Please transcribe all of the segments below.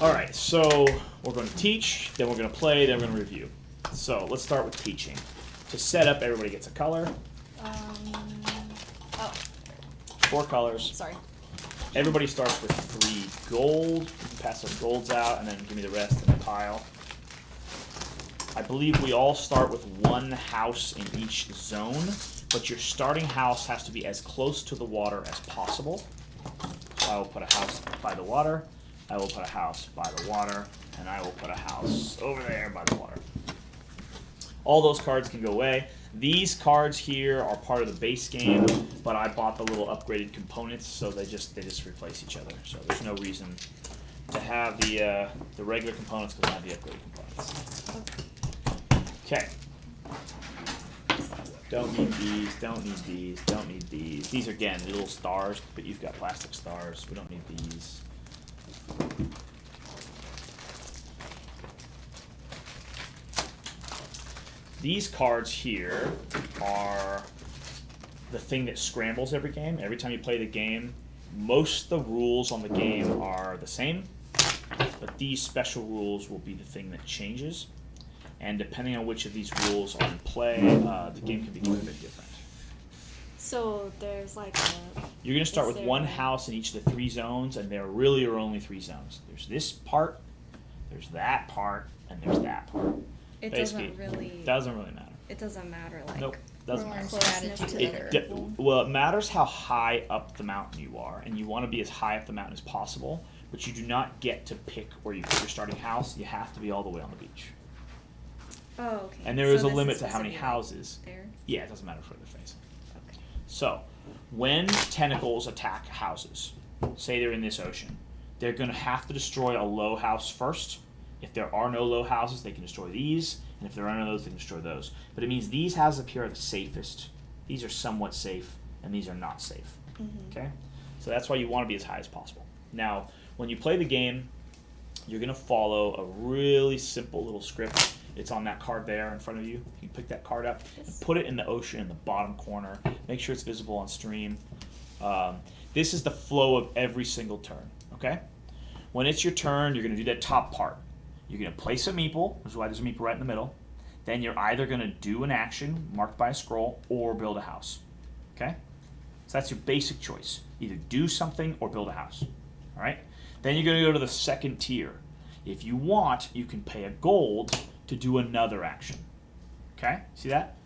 Alright, so we're going to teach, then we're going to play, then we're going to review. So let's start with teaching. To set up, everybody gets a color. Oh. 4 colors. Sorry. Everybody starts with 3 gold. You can pass those golds out and then give me the rest in a pile. I believe we all start with 1 house in each zone, but your starting house has to be as close to the water as possible. So I will put a house by the water, I will put a house by the water, and I will put a house over there by the water. All those cards can go away. These cards here are part of the base game, but I bought the little upgraded components, so they just replace each other. So there's no reason to have the regular components because I have the upgraded components. Okay. Don't need these, don't need these, don't need these. These are, again, little stars, but you've got plastic stars. We don't need these. These cards here are the thing that scrambles every game. Every time you play the game, most of the rules on the game are the same, but these special rules will be the thing that changes. And depending on which of these rules are in play, the game can be quite a bit different. So there's like a... You're going to start with 1 house in each of the 3 zones, and there really are only 3 zones. There's this part, there's that part, and there's that part. It Basically, doesn't really matter. It doesn't matter, like... Nope, doesn't matter. Well, It matters how high up the mountain you are, and you want to be as high up the mountain as possible, but you do not get to pick where you put your starting house. You have to be all the way on the beach. Oh, okay. And there is a limit to how many houses. There? Yeah, it doesn't matter where they're facing. Okay. So, when tentacles attack houses, say they're in this ocean, they're going to have to destroy a low house first. If there are no low houses, they can destroy these, and if there are none of those, they can destroy those. But it means these houses up here are the safest. These are somewhat safe, and these are not safe. Okay? So that's why you want to be as high as possible. Now, when you play the game, you're going to follow a really simple little script. It's on that card there in front of you. You pick that card up and put it in the ocean in the bottom corner. Make sure it's visible on stream. This is the flow of every single turn. Okay? When it's your turn, you're going to do that top part. You're going to place a meeple, which is why there's a meeple right in the middle. Then you're either going to do an action marked by a scroll or build a house. Okay? So that's your basic choice. Either do something or build a house. All right? Then you're going to go to the second tier. If you want, you can pay a gold to do another action. Okay? See that?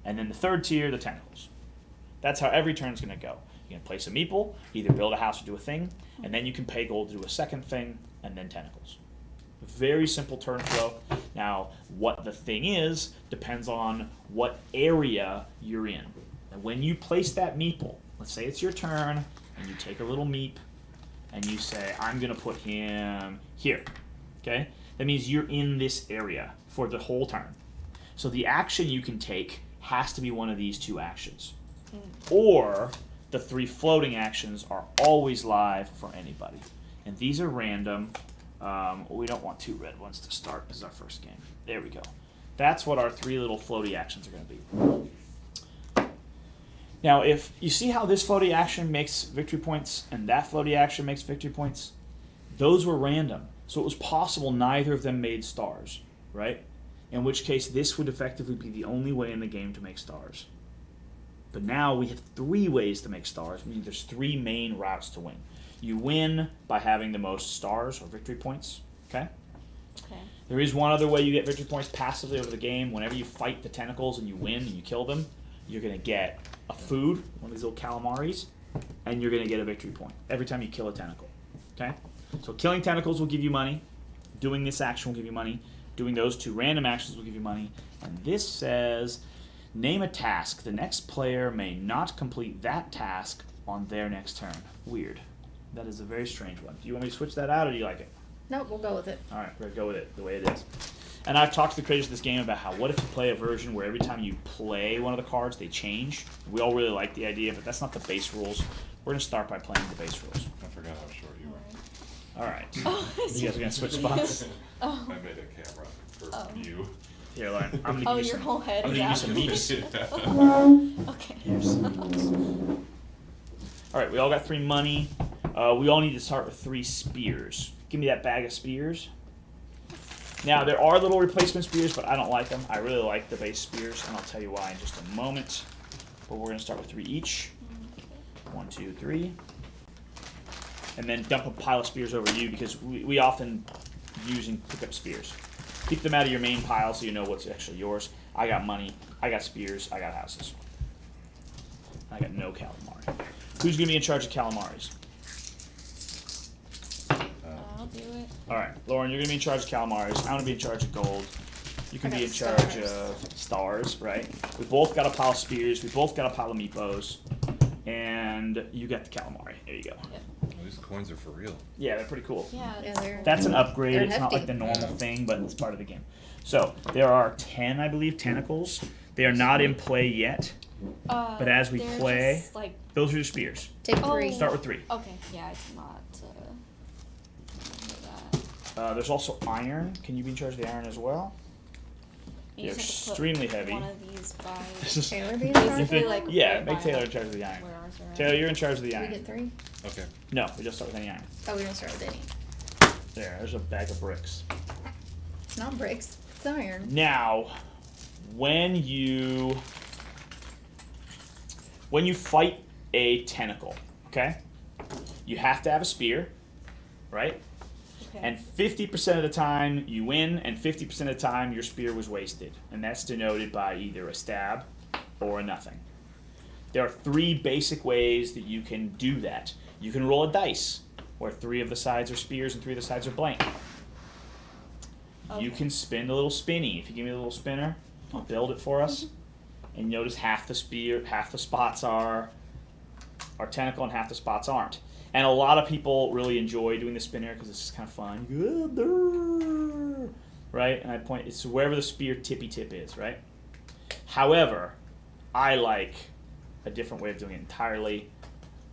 And then the third tier, the tentacles. That's how every turn is going to go. You're going to place a meeple, either build a house or do a thing, and then you can pay gold to do a second thing, and then tentacles. Very simple turn flow. Now, what the thing is depends on what area you're in. And when you place that meeple, let's say it's your turn, and you take a little meep, and you say, I'm going to put him here. Okay? That means you're in this area for the whole turn. So the action you can take has to be one of these 2 actions. Or the 3 floating actions are always live for anybody. And these are random. We don't want 2 red ones to start. This is our first game. There we go. That's what our 3 little floaty actions are going to be. Now, if you see how this floaty action makes victory points and that floaty action makes victory points, those were random. So it was possible neither of them made stars, right? In which case, this would effectively be the only way in the game to make stars. But now we have 3 ways to make stars, meaning there's 3 main routes to win. You win by having the most stars or victory points, okay? Okay. There is one other way you get victory points passively over the game. Whenever you fight the tentacles and you win and you kill them, you're going to get a food, one of these little calamaris, and you're going to get a victory point every time you kill a tentacle, okay? So killing tentacles will give you money. Doing this action will give you money. Doing those 2 random actions will give you money. And this says, name a task. The next player may not complete that task on their next turn. Weird. That is a very strange one. Do you want me to switch that out, or do you like it? No, we'll go with it. All right, we're going to go with it the way it is. And I've talked to the creators of this game about how, what if you play a version where every time you play one of the cards, they change? We all really like the idea, but that's not the base rules. We're going to start by playing the base rules. I forgot how short you were. All right. You guys are going to switch spots? I made a camera for you. Here, Lauren. I'm going to give you your some, whole head I'm is going to give you out. some meeps. Okay. Here's some meeps. All right, we all got 3 money. We all need to start with 3 spears. give me that bag of spears. Now, there are little replacement spears, but I don't like them. I really like the base spears, and I'll tell you why in just a moment. But we're going to start with 3 each. 1, 2, 3. And then dump a pile of spears over you, because we often use and pick up spears. Keep them out of your main pile so you know what's actually yours. I got money, I got spears, I got houses. I got no calamari. Who's going to be in charge of calamaris? I'll do it. Alright, Lauren, you're going to be in charge of calamaris. I'm going to be in charge of gold. You can I be in got charge stars. of stars, right? We both got a pile of spears. We both got a pile of meatballs. And you got the calamari. There you go. Well, these coins are for real. Yeah, they're pretty cool. Yeah, That's an upgrade. They're It's not like hefty. the normal thing, but it's part of the game. So, there are 10, I believe, tentacles. They are not in play yet. But as we they're play, just, like, those are your spears. take Oh. 3. Start with 3. Okay, yeah, it's not. Do that. There's also iron. Can you be in charge of the iron as well? You They're just have to put extremely heavy. One of these by. This is Taylor be in charge? Basically, like, yeah, right make by Taylor in charge of the iron. where ours are at. Taylor, you're in charge of the We iron. get 3? Okay. No, we just start with any iron. Oh, we don't start with any. There's a bag of bricks. It's not bricks. It's iron. Now, when you fight a tentacle, okay, you have to have a spear, right? Okay. And 50% of the time you win, and 50% of the time your spear was wasted, and that's denoted by either a stab or a nothing. There are 3 basic ways that you can do that. You can roll a dice, where 3 of the sides are spears and 3 of the sides are blank. You Okay. can spin a little spinny. If you give me a little spinner, I'll build it for us. And notice half the spots are tentacle and half the spots aren't. And a lot of people really enjoy doing the spinner because it's just kind of fun. Right? And I point, it's wherever the spear tippy tip is, right? However, I like a different way of doing it entirely.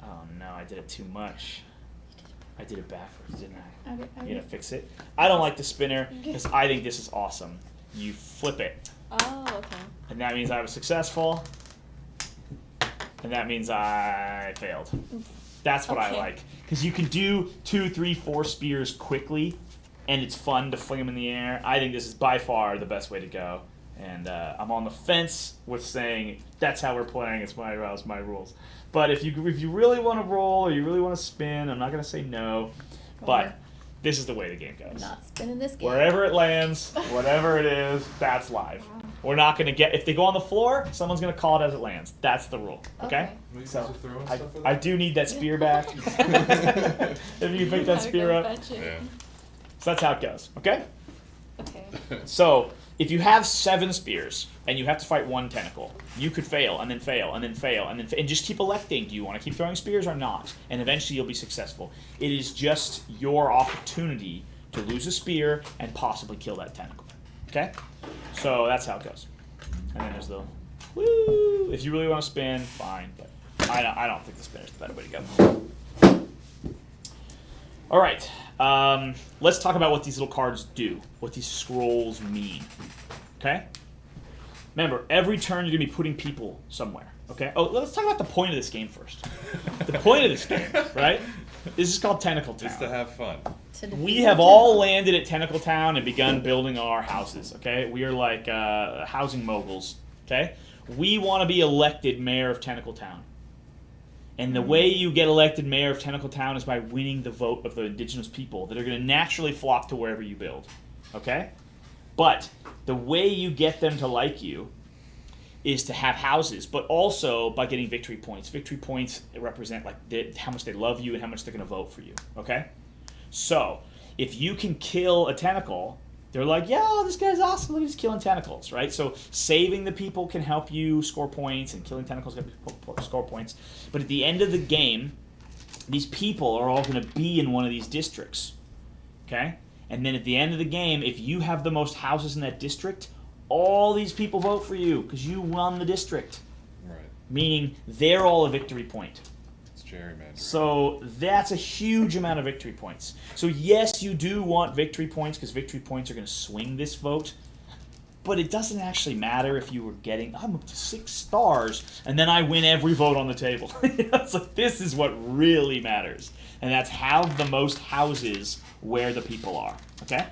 Oh no, I did it too much. I did it backwards, didn't I? You gotta fix it. I don't like the spinner because I think this is awesome. You flip it, Oh, okay. and that means I was successful, and that means I failed. That's what I Okay. like because you can do 2, 3, 4 spears quickly, and it's fun to fling them in the air. I think this is by far the best way to go, and I'm on the fence with saying that's how we're playing. It's my rules. But if you really want to roll or you really want to spin, I'm not gonna say no, but Or- this is the way the game goes. Not spinning this game. Wherever it lands, whatever it is, that's live. We're not gonna get if they go on the floor, someone's gonna call it as it lands. That's the rule. Okay? Well, you So, guys are throwing I, stuff at I that? do need that spear back. If you pick that Gotta spear go up. fetch it. Yeah. So that's how it goes. Okay? Okay. So if you have 7 spears and you have to fight 1 tentacle, you could fail and then fail and then fail and then and just keep electing. Do you want to keep throwing spears or not? And eventually you'll be successful. It is just your opportunity to lose a spear and possibly kill that tentacle. Okay? So that's how it goes. And then there's the woo. If you really want to spin, fine. But I don't think the spinner's the better way to go. All right. Let's talk about what these little cards do, what these scrolls mean. Okay? Remember, every turn you're going to be putting people somewhere. Okay? Oh, let's talk about the point of this game first. The point of this game, right? This is called Tentacle Town. Just to have fun. To defeat We the have all tentacle. landed at Tentacle Town and begun building our houses, okay? We are like housing moguls, okay? We want to be elected mayor of Tentacle Town. And the way you get elected mayor of Tentacle Town is by winning the vote of the indigenous people that are going to naturally flock to wherever you build, okay? But the way you get them to like you is to have houses, but also by getting victory points. Victory points represent like how much they love you and how much they're going to vote for you, okay? So, if you can kill a tentacle, they're like, yeah, oh, this guy's awesome, look at he's killing tentacles, right? So, saving the people can help you score points, and killing tentacles can help you score points. But at the end of the game, these people are all going to be in one of these districts, okay? And then at the end of the game, if you have the most houses in that district, all these people vote for you because you won the district, Right. meaning they're all a victory point. It's gerrymandering. So that's a huge amount of victory points. So yes, you do want victory points because victory points are going to swing this vote. but it doesn't actually matter if you were getting, I'm up to 6 stars, and then I win every vote on the table. It's like, this is what really matters. And that's have the most houses where the people are. Okay?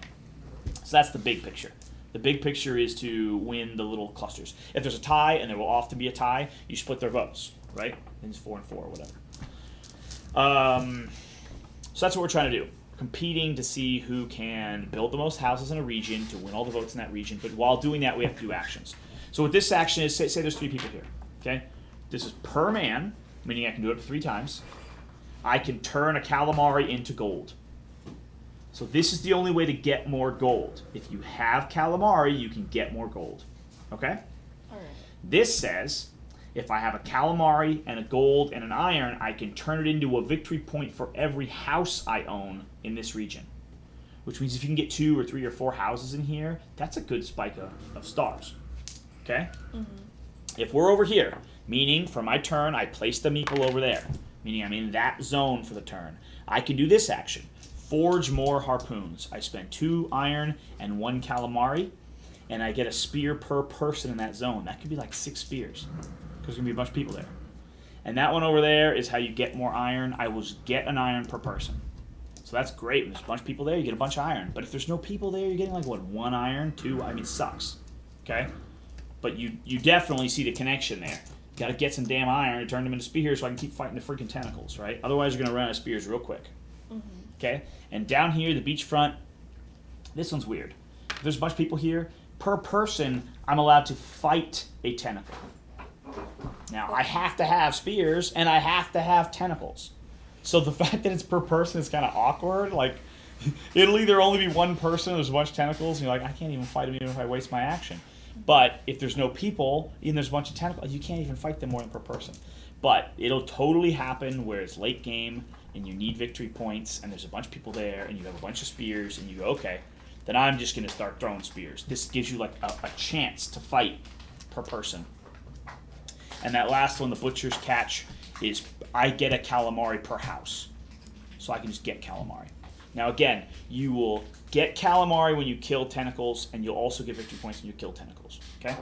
So that's the big picture. The big picture is to win the little clusters. If there's a tie, and there will often be a tie, you split their votes, right? And it's 4 and 4 or whatever. So that's what we're trying to do. Competing to see who can build the most houses in a region to win all the votes in that region. But while doing that, we have to do actions. So what this action is, say there's 3 people here. Okay? This is per man, meaning I can do it up to 3 times. I can turn a calamari into gold. So this is the only way to get more gold. If you have calamari, you can get more gold. Okay? All right. This says, if I have a calamari and a gold and an iron, I can turn it into a victory point for every house I own in this region. Which means if you can get 2 or 3 or 4 houses in here, that's a good spike of stars. Okay? Mm-hmm. If we're over here, meaning for my turn, I place the meeple over there, meaning I'm in that zone for the turn, I can do this action. Forge more harpoons. I spend 2 iron and 1 calamari, and I get a spear per person in that zone. That could be like 6 spears, because there's going to be a bunch of people there. And that one over there is how you get more iron. I will get an iron per person. So that's great. When there's a bunch of people there, you get a bunch of iron. But if there's no people there, you're getting like, what, 1 iron, 2? I mean, it sucks. Okay? But you definitely see the connection there. You got to get some damn iron to turn them into spears so I can keep fighting the freaking tentacles, right? Otherwise, you're going to run out of spears real quick. Mm-hmm. Okay? And down here, the beachfront, this one's weird. If there's a bunch of people here, per person, I'm allowed to fight a tentacle. Now, I have to have spears, and I have to have tentacles. So the fact that it's per person is kind of awkward. Like, it'll either only be 1 person, there's a bunch of tentacles, and you're like, I can't even fight them even if I waste my action. But if there's no people, and there's a bunch of tentacles, you can't even fight them more than per person. But it'll totally happen where it's late game, and you need victory points, and there's a bunch of people there, and you have a bunch of spears, and you go, okay, then I'm just going to start throwing spears. This gives you like a chance to fight per person. And that last one, the butcher's catch, is I get a calamari per house. So I can just get calamari. Now again, you will get calamari when you kill tentacles, and you'll also get victory points when you kill tentacles. Okay?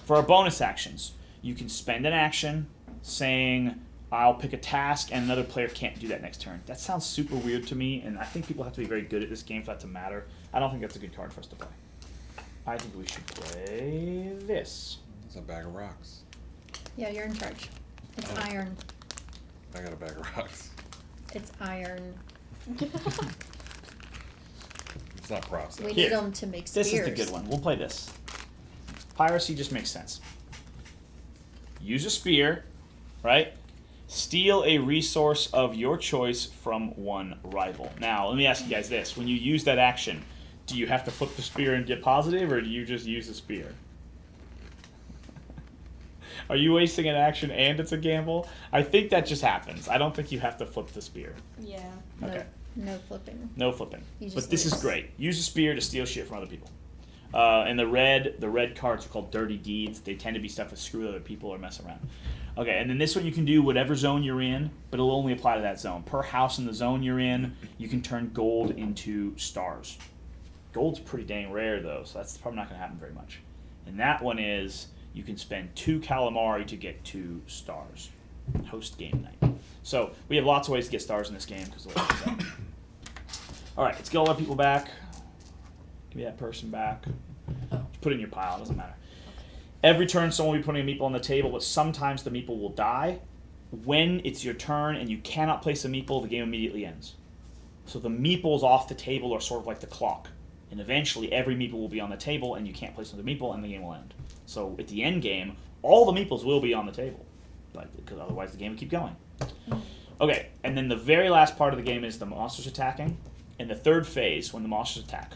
For our bonus actions, you can spend an action saying, I'll pick a task, and another player can't do that next turn. That sounds super weird to me, and I think people have to be very good at this game for that to matter. I don't think that's a good card for us to play. I think we should play this. It's a bag of rocks. Yeah, you're in charge. It's Oh. iron. I got a bag of rocks. It's iron. It's not processed. We Here. need them to make This spears. is the good one. We'll play this. Piracy just makes sense. Use a spear, right? Steal a resource of your choice from one rival. Now, let me ask you guys this. When you use that action, do you have to flip the spear and get positive, or do you just use the spear? Are you wasting an action and it's a gamble? I think that just happens. I don't think you have to flip the spear. Yeah. Okay. No flipping. No flipping. You just But this is lose. great. Use a spear to steal shit from other people. And the red cards are called dirty deeds. They tend to be stuff that screw other people or mess around. Okay, and then this one you can do whatever zone you're in, but it'll only apply to that zone. Per house in the zone you're in, you can turn gold into stars. Gold's pretty dang rare though, so that's probably not going to happen very much. And that one is you can spend 2 calamari to get 2 stars. Host game night. So we have lots of ways to get stars in this game because of the way it's set. All right, let's get all our people back. Give me that person back. Just put it in your pile. It doesn't matter. Every turn, someone will be putting a meeple on the table, but sometimes the meeple will die. When it's your turn and you cannot place a meeple, the game immediately ends. So the meeples off the table are sort of like the clock. And eventually, every meeple will be on the table, and you can't place another meeple, and the game will end. So at the end game, all the meeples will be on the table, but because otherwise the game will keep going. Okay, and then the very last part of the game is the monsters attacking. In the third phase, when the monsters attack,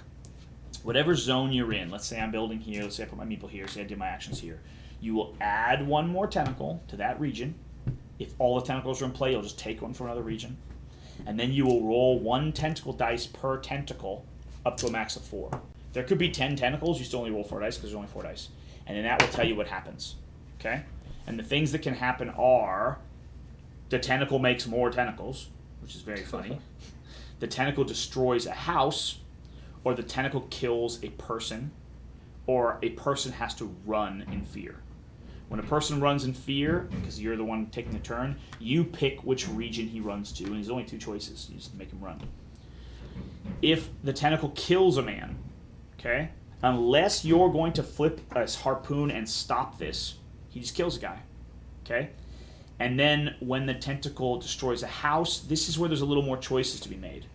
whatever zone you're in, let's say I'm building here, let's say I put my meeple here, say I did my actions here, you will add 1 more tentacle to that region. If all the tentacles are in play, you'll just take one from another region. And then you will roll 1 tentacle dice per tentacle up to a max of 4. There could be 10 tentacles, you still only roll 4 dice because there's only 4 dice. And then that will tell you what happens. Okay? And the things that can happen are the tentacle makes more tentacles, which is very funny. The tentacle destroys a house, or the tentacle kills a person, or a person has to run in fear. When a person runs in fear, because you're the one taking the turn, you pick which region he runs to, and there's only 2 choices. You just make him run. If the tentacle kills a man, okay, unless you're going to flip a harpoon and stop this, he just kills a guy, okay? And then when the tentacle destroys a house, this is where there's a little more choices to be made.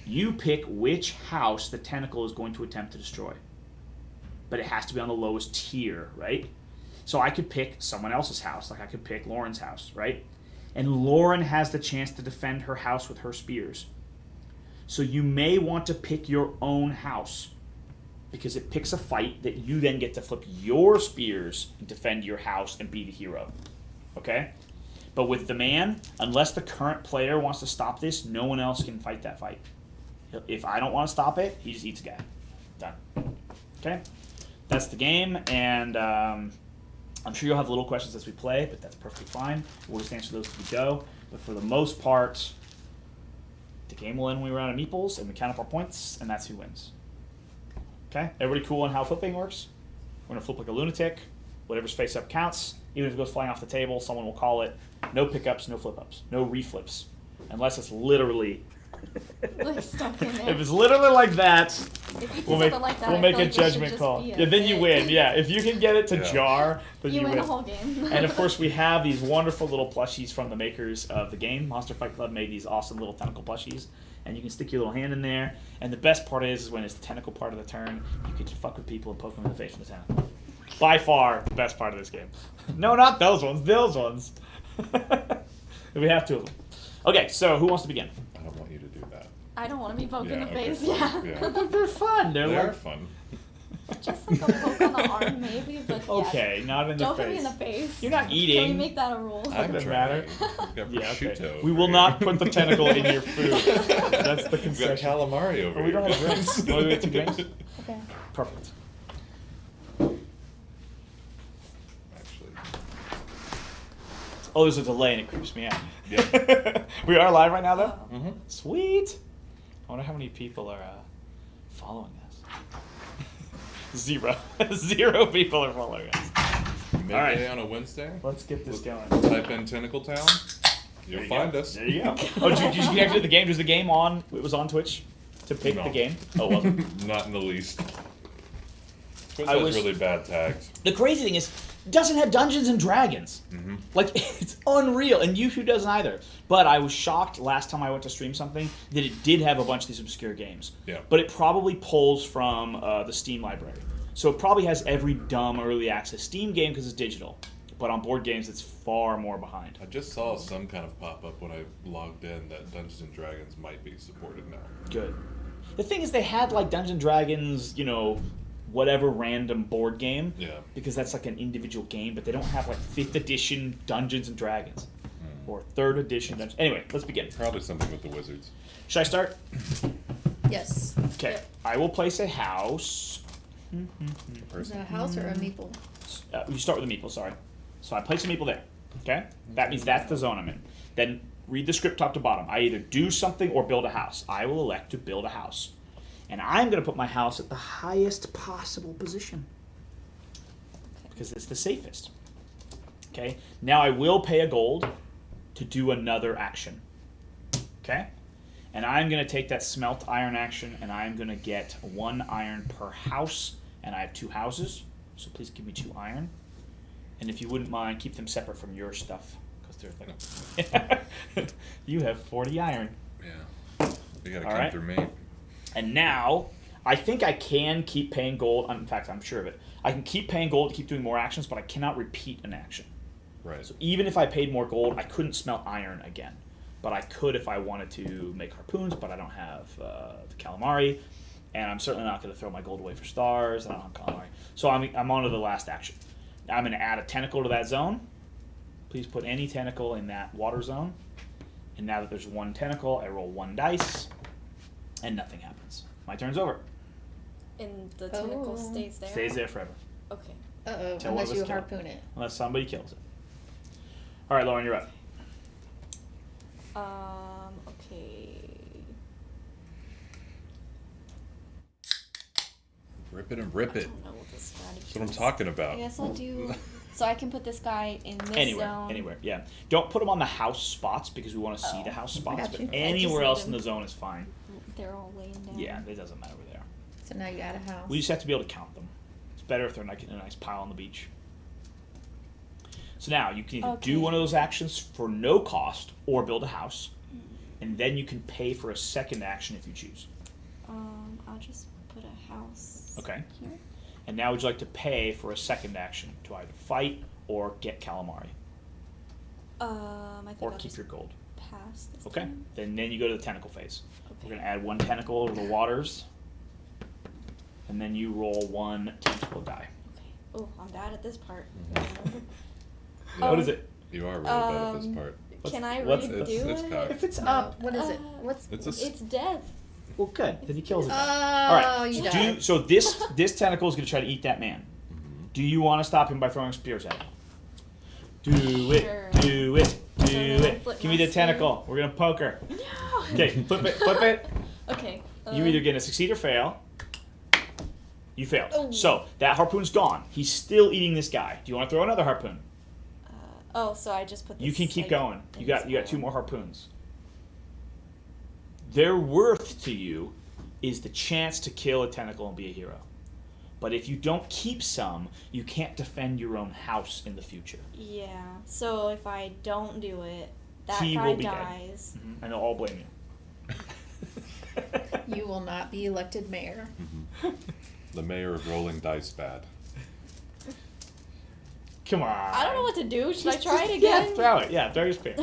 You pick which house the tentacle is going to attempt to destroy. But it has to be on the lowest tier, right? So I could pick someone else's house, like I could pick Lauren's house, right? And Lauren has the chance to defend her house with her spears. So you may want to pick your own house, because it picks a fight that you then get to flip your spears and defend your house and be the hero, okay? But with the man, unless the current player wants to stop this, no one else can fight that fight. If I don't want to stop it, he just eats a guy. Done. Okay? That's the game, and I'm sure you'll have little questions as we play, but that's perfectly fine. We'll just answer those as we go. But for the most part, the game will end when we run out of meeples, and we count up our points, and that's who wins. Okay? Everybody cool on how flipping works? We're going to flip like a lunatic. Whatever's face up counts. Even if it goes flying off the table, someone will call it. No pickups, no flip-ups. No reflips. Unless it's literally... Like stuck in there. If it's literally like that, If you do we'll make, something like that, we'll I make feel a like it should judgment just call. be Yeah, then you it. win. Yeah, if you can get it to Yeah. jar, then you win win. the whole game. And of course, we have these wonderful little plushies from the makers of the game. Monster Fight Club made these awesome little tentacle plushies, and you can stick your little hand in there. And the best part is when it's the tentacle part of the turn, you get to fuck with people and poke them in the face with the tentacle. By far, the best part of this game. No, not those ones. Those ones. We have 2 of them. Okay, so who wants to begin? I don't want you to do that. I don't want to be poked in the okay, face. fine. Yeah. They're fun. They're They like are fun. Just like a poke on the arm, maybe. But yeah. okay, not in the Don't face. hit me in the face. You're not Can we eating. make that a rule? I'm doesn't trying. matter. We've got Yeah, okay. prosciutto We over will here. not put the tentacle in your food. That's the We've got concession. calamari over Oh, we here. don't have drinks. You want to get 2 drinks? Okay. Perfect. Actually, Oh, there's a delay and it creeps me out. Yeah. We are live right now, though? Oh. mm-hmm. Sweet. I wonder how many people are following us. 0. 0 people are following us. Midday All right. on a Wednesday. Let's get this going. Type in Tentacle Town. You'll There you find go. us. There you go. Oh, did you connect to the game? Was the game on? It was on Twitch to pick No. the game? Oh, it wasn't. Not in the least. Twitch I has was- really bad tags. The crazy thing is, it doesn't have Dungeons and Dragons. Mm-hmm. Like, it's unreal, and YouTube doesn't either. But I was shocked last time I went to stream something that it did have a bunch of these obscure games. Yeah. But it probably pulls from the Steam library. So it probably has every dumb early access Steam game because it's digital. But on board games, it's far more behind. I just saw some kind of pop-up when I logged in that Dungeons and Dragons might be supported now. Good. The thing is, they had, like, Dungeons and Dragons, you know, whatever random board game. Yeah. Because that's like an individual game, but they don't have, like, 5th edition Dungeons and Dragons. Or 3rd edition Dungeons. Anyway, let's begin. Probably something with the wizards. Should I start? Yes. Okay. Yep. I will place a house. Is it a house or a meeple? You start with a meeple, sorry. So I place a meeple there. Okay? That means that's the zone I'm in. Then read the script top to bottom. I either do something or build a house. I will elect to build a house. And I'm going to put my house at the highest possible position. Because it's the safest. Okay? Now I will pay a gold to do another action. Okay? And I'm going to take that smelt iron action and I'm going to get 1 iron per house. And I have 2 houses. So please give me 2 iron. And if you wouldn't mind, keep them separate from your stuff. Because they're like... You have 40 iron. Yeah. You gotta All come right. through me. And now, I think I can keep paying gold. In fact, I'm sure of it. I can keep paying gold to keep doing more actions, but I cannot repeat an action. Right. So even if I paid more gold, I couldn't smelt iron again. But I could if I wanted to make harpoons, but I don't have the calamari. And I'm certainly not going to throw my gold away for stars. And I don't have calamari. So I'm on to the last action. Now I'm going to add a tentacle to that zone. Please put any tentacle in that water zone. And now that there's 1 tentacle, I roll 1 dice. And nothing happens. My turn's over. And the tentacle Oh. stays there? Stays there forever. Okay. Uh-oh, Till one unless of you us kill it. harpoon it. Unless somebody kills it. All right, Lauren, you're up. Okay. Rip it and rip I it. don't know what this strategy That's what I'm is. talking I about. guess I'll do. So I can put this guy in this zone. Anywhere, yeah. Don't put them on the house spots because we want to see Oh, the house I spots, got but you. anywhere I else just in need the zone is fine. They're all laying down. Yeah, it doesn't matter where they are. So now you got a house. We just have to be able to count them. It's better if they're like in a nice pile on the beach. So now you can either do Okay. one of those actions for no cost or build a house, and then you can pay for a second action if you choose. I'll just put a house. Okay. Here. And now would you like to pay for a second action to either fight or get calamari I think or I'll keep just your gold? pass this. Okay. time. Then you go to the tentacle phase. Okay. We're gonna add one tentacle over the waters, and then you roll one tentacle die. Okay. Oh, I'm bad at this part. What is it? You are really bad at this Um, part. Can I what's- redo it's it? cocked. If it's No, up, what is it? What's It's a It's death. well, good. Then he kills it. Oh, All right. you Do died. so. This tentacle is gonna try to eat that man. Do you want to stop him by throwing spears at him? Do it. Sure. Do it. Do So then I it. flip Give me my the tentacle. We're gonna poke her. No. Okay, flip it. Flip it. Okay. You either gonna succeed or fail. You failed. Oh. So that harpoon's gone. He's still eating this guy. Do you want to throw another harpoon? So I just put this. You can keep like, going. in You got this 2 hole. more harpoons. Their worth to you is the chance to kill a tentacle and be a hero. But if you don't keep some, you can't defend your own house in the future. Yeah. So if I don't do it, that He guy will be dead. dies. And they'll all blame you. You will not be elected mayor. The mayor of rolling dice bad. Come on. I don't know what to do. Should I Just- try just- it again? Yeah, throw it. Yeah, throw your spear.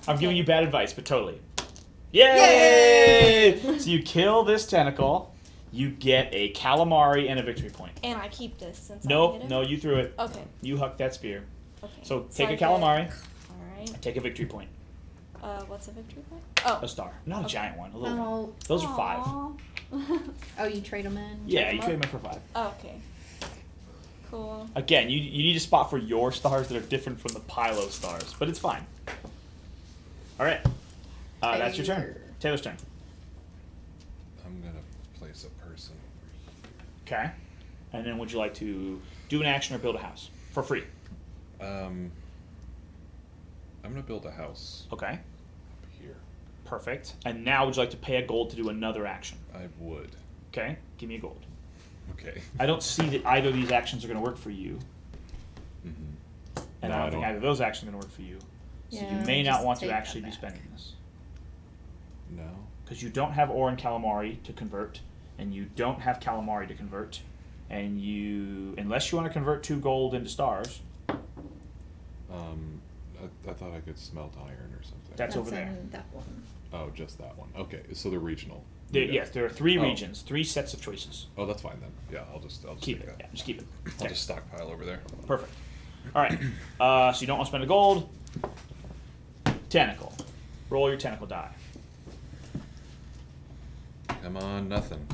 I'm giving Okay. you bad advice, but totally. Yay! So you kill this tentacle. You get a calamari and a victory point. And I keep this since I Nope, hit it? no, you threw it. Okay. You hucked that spear. Okay. So take I a get- calamari, Alright. take a victory point. What's a victory point? Oh. A star. Not a Okay. giant one, a little one. Oh, Those are 5. Aw. oh, you trade them in? Yeah, you them trade up? them in for 5. Okay. Cool. Again, you need a spot for your stars that are different from the pile of stars, but it's fine. Alright. That's your turn. Taylor. Taylor's turn. I'm gonna place a person. Okay. And then would you like to do an action or build a house? For free. I'm gonna build a house Okay. here. Perfect. And now would you like to pay a gold to do another action? I would. Okay. Give me a gold. Okay. I don't see that either of these actions are going to work for you. Mm-hmm. And No, I I don't think don't. either of those actions are going to work for you. So Yeah, you may not just want to take actually that be back. spending this. No. Because you don't have ore and calamari to convert, and you don't have calamari to convert, and you, unless you want to convert 2 gold into stars, I thought I could smelt iron or something. That's over there. in that one. Oh, just that one. Okay, so they're regional. Yes, there are 3 Oh. regions, 3 sets of choices. Oh, that's fine then. Yeah, I'll just Keep take it. that. Yeah, just keep it. I'll Okay. just stockpile over there. Perfect. All right. So you don't want to spend a gold. Tentacle. Roll your tentacle die. Come on, nothing.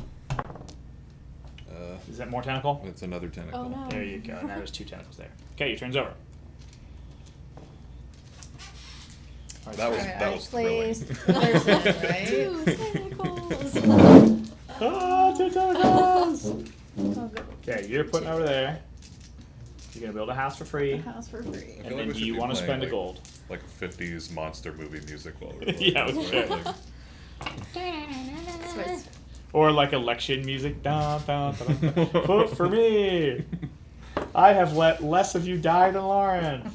Is that more tentacle? It's another tentacle. Oh no. There you go. Now there's 2 tentacles there. Okay, your turn's over. All right, That was Alright, that I was thrilling. placed person, right? 2 tentacles. Ah, 2 tentacles! Oh, good. Okay, you're putting over there. You're gonna build a house for free, A house for free. I feel and like then we do should you be want to playing, spend a like- gold? Like 50s monster movie music while we're Yeah, playing. we should. Like, So it's Or like election music. Dun, dun, dun, dun. Vote for me. I have let less of you die than Lauren.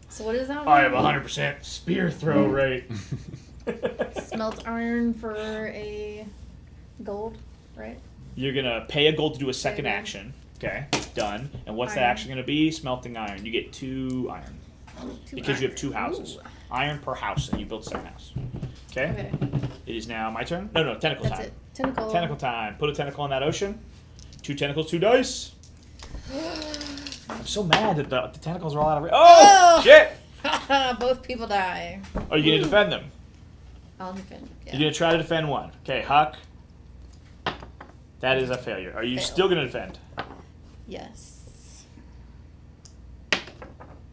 So what is that? I have one? 100% spear throw rate. Smelt iron for a gold, right? You're gonna pay a gold to do a second Okay. action. Okay, done. And what's that Iron. action gonna be? Smelting iron. You get 2 iron. Because you have 2 houses. Ooh. Iron per house, and you build a second house. Okay? Okay. It is now my turn? No, tentacle That's time. it. Tentacle. Tentacle time. Put a tentacle in that ocean. 2 tentacles, 2 dice. I'm so mad that the tentacles are all out of range. Oh! Oh! Shit! Both people die. Are you gonna defend them? I'll defend. Yeah. You're gonna try to defend one. Okay, Huck. That is a failure. Are you Fail. still gonna defend? Yes.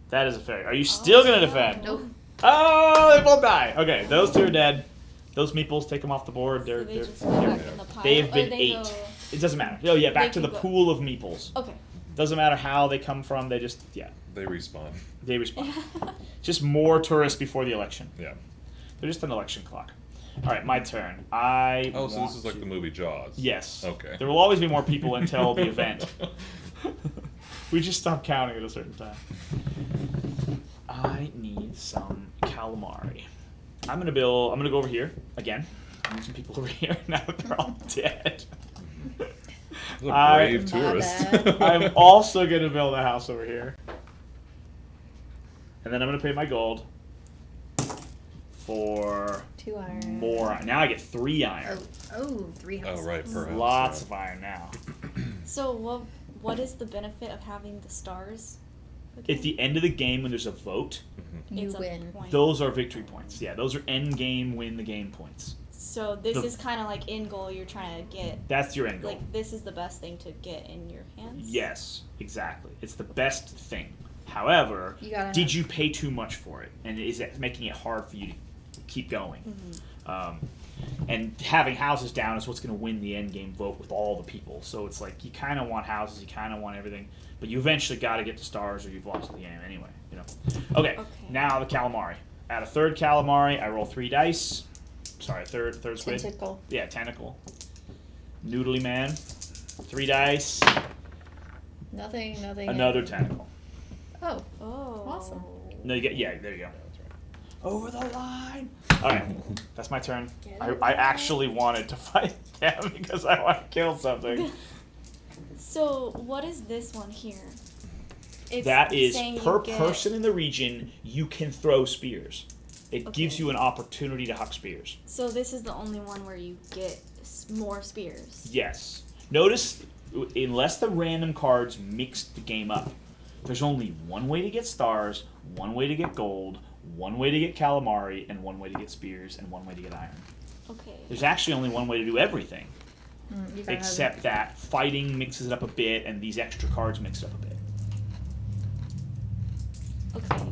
That is a failure. Are you still gonna defend? Nope. Oh, they both die. Okay, those 2 are dead. Those meeples, take them off the board. So they They're just go back in the pile. they've Or been they 8. go- It doesn't matter. Oh yeah, back They to the can go- pool of meeples. Okay. Doesn't matter how they come from. They just They respawn. they respond. Just more tourists before the election. Yeah. They're just an election clock. All right, my turn. So want this is like to- the movie Jaws. Yes. Okay. There will always be more people until the event. We just stop counting at a certain time. I need some calamari. I'm gonna go over here again. I need some people over here now that they're all dead. This is a brave My tourist. bad. I'm also gonna build a house over here. And then I'm gonna pay my gold for 2 iron. more iron. Now I get 3 iron. Oh, 3 houses. Oh, right, per house. Lots yeah. of iron now. So what is the benefit of having the stars? At the end of the game, when there's a vote, You It's a win. point. those are victory points. Yeah, those are end game, win the game points. So this The- is kind of like end goal you're trying to get. That's your end goal. Like this is the best thing to get in your hands. Yes, exactly. It's the best thing. However, You gotta did have- you pay too much for it? And is it making it hard for you to keep going? And having houses down is what's going to win the end game vote with all the people. So it's like you kind of want houses, you kind of want everything, but you eventually got to get to stars or you've lost the game anyway. You know. Okay. Okay. Now the calamari. Add a third calamari. I roll 3 dice. Sorry, third squid. Tentacle. Yeah, tentacle. Noodly man. 3 dice. Nothing. Another tentacle. Oh, Oh. Awesome. No, you get there you go. Over the line. All right, that's my turn. Get I actually wanted to fight them because I want to kill something. So what is this one here? It's That is saying you per get- person in the region. You can throw spears. It gives Okay. you an opportunity to huck spears. So this is the only one where you get more spears. Yes. Notice, unless the random cards mix the game up, there's only one way to get stars, one way to get gold, one way to get calamari, and one way to get spears, and one way to get iron. Okay. There's actually only one way to do everything, you gotta except that fighting mixes it up a bit, and these extra cards mix it up a bit. Okay.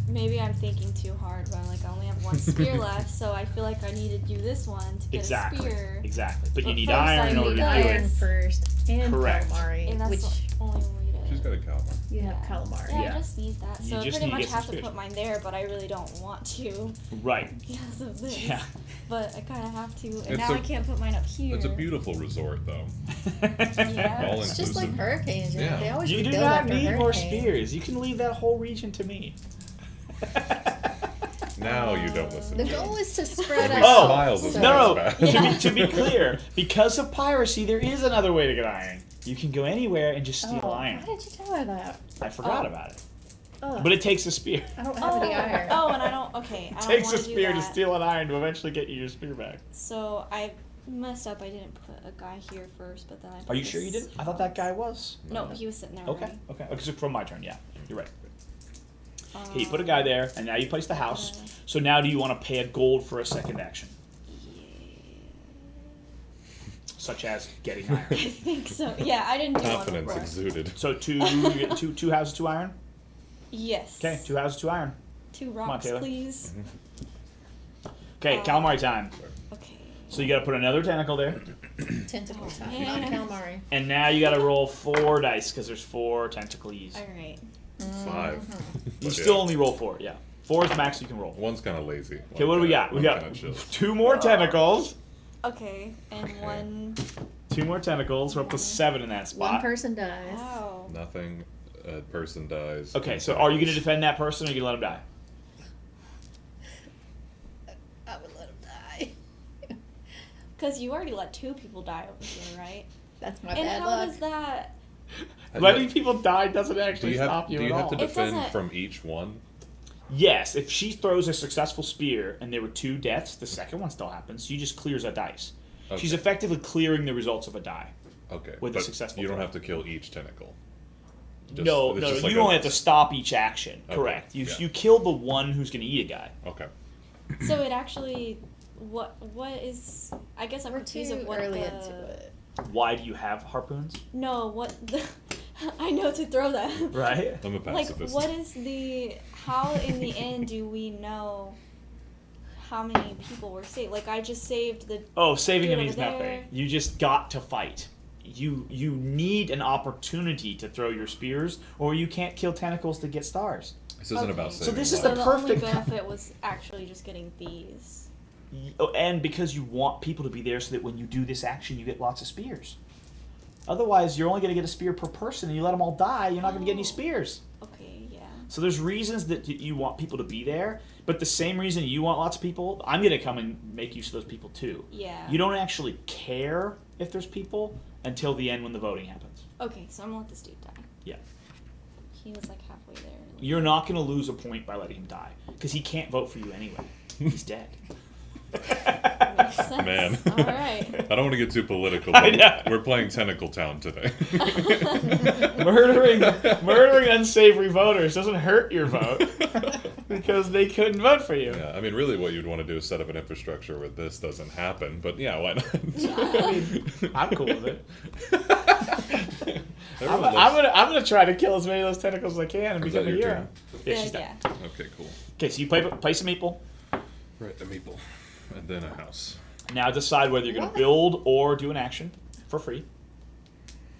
Maybe I'm thinking too hard, but I only have 1 spear left, so I feel like I need to do this one to get Exactly. a spear. Exactly. But you But need first iron I in order need to do iron it. first and Correct. calamari, And that's which the only way to... She's got a calamari. you have Yeah. calamari. Yeah, Yeah. I just need that. You So I just pretty need to much get some have to spears. put mine there, but I really don't want to Right. because of this. Yeah. But I kind of have to, and It's now a- I can't put mine up here. It's a beautiful resort, though. Yeah. All It's just like inclusive. hurricanes. Yeah. They always You do rebuild not after need more hurricanes. spears. You can leave that whole region to me. Now you don't listen The to goal him. is to spread He out. Oh, smiles as so- No, That's to bad. to be clear, because of piracy, there is another way to get iron. You can go anywhere and just steal Oh, iron. How did you tell her that? I forgot Oh. about it. Ugh, But it takes a spear. I don't have any iron. Oh, and I don't. Okay, I It don't takes want a to do spear that. to steal an iron to eventually get you your spear back. So I messed up. I didn't put a guy here first, but then I. Put Are you sure you this- did? I thought that guy was. No, he was sitting there. Okay, already. okay. Okay, so from my turn, yeah. You're right. Okay, you put a Um, guy there, and now you place the house. So now do you want to pay a gold for a second action? Such as getting iron. I think so. Yeah, I didn't do one Confidence before. exuded. So you get two houses, 2 iron? Yes. Okay, 2 houses, 2 iron. 2 on, rocks, Taylor. please. Okay, calamari time. Okay. So you gotta put another tentacle there. Tentacle Oh, time, man. not calamari. And now you gotta roll 4 dice, because there's 4 tentacles. All right. 5. You But still yeah. only roll 4, yeah. 4 is the max you can roll. One's kind of lazy. Okay, what do we got? We got Kinda chill. 2 more tentacles. Okay, and Okay. 1. 2 more tentacles. We're up to 7 in that One spot. person dies. Wow. Nothing. A person dies. Okay, so are you gonna defend that person, or are you gonna let him die? I would let him die. Because you already let 2 people die over here, right? That's my And bad how luck. does that? Letting people die doesn't Do actually you have, stop you do you at have all. to It defend doesn't- from each one? Yes, if she throws a successful spear and there were 2 deaths, the second one still happens. She just clears a dice. She's Okay. effectively clearing the results of a die. Okay. with a but successful you don't throw. have to kill each tentacle. Just- No, it's no, just like you a- only have to stop each action. Okay, Correct. You yeah. you kill the one who's going to eat a guy. Okay. So it actually, what is? I guess I'm We're confused too of what early the. into it. Why do you have harpoons? No, what the? I know to throw them. Right. I'm a Like, pacifist. what is the? How in the end do we know how many people were saved. Like, I just saved the... Oh, saving dude him means over there. nothing. You just got to fight. You need an opportunity to throw your spears, or you can't kill tentacles to get stars. This isn't about Okay. saving So this is So lives. the the only perfect- benefit was actually just getting these. And because you want people to be there so that when you do this action, you get lots of spears. Otherwise, you're only going to get a spear per person, and you let them all die, you're not going to get any spears. Okay, yeah. So there's reasons that you want people to be there, but the same reason you want lots of people, I'm going to come and make use of those people too. Yeah. You don't actually care if there's people until the end when the voting happens. Okay, so I'm gonna let this dude die. Yeah. He was like halfway there. You're not going to lose a point by letting him die, because he can't vote for you anyway. He's dead. Makes sense. Man. Alright. I don't want to get too political, I but know. we're playing Tentacle Town today. Murdering unsavory voters doesn't hurt your vote because they couldn't vote for you. Yeah, I mean, really, what you'd want to do is set up an infrastructure where this doesn't happen. But yeah, why not? I mean, I'm cool with it. Everyone I'm gonna try to kill as many of those tentacles as I can and Is become that a your hero. turn? Yeah, she's done. Yeah. Okay, cool. Okay, so you place a meeple. Right, a meeple, and then a house. Now decide whether you're going to What? build or do an action for free.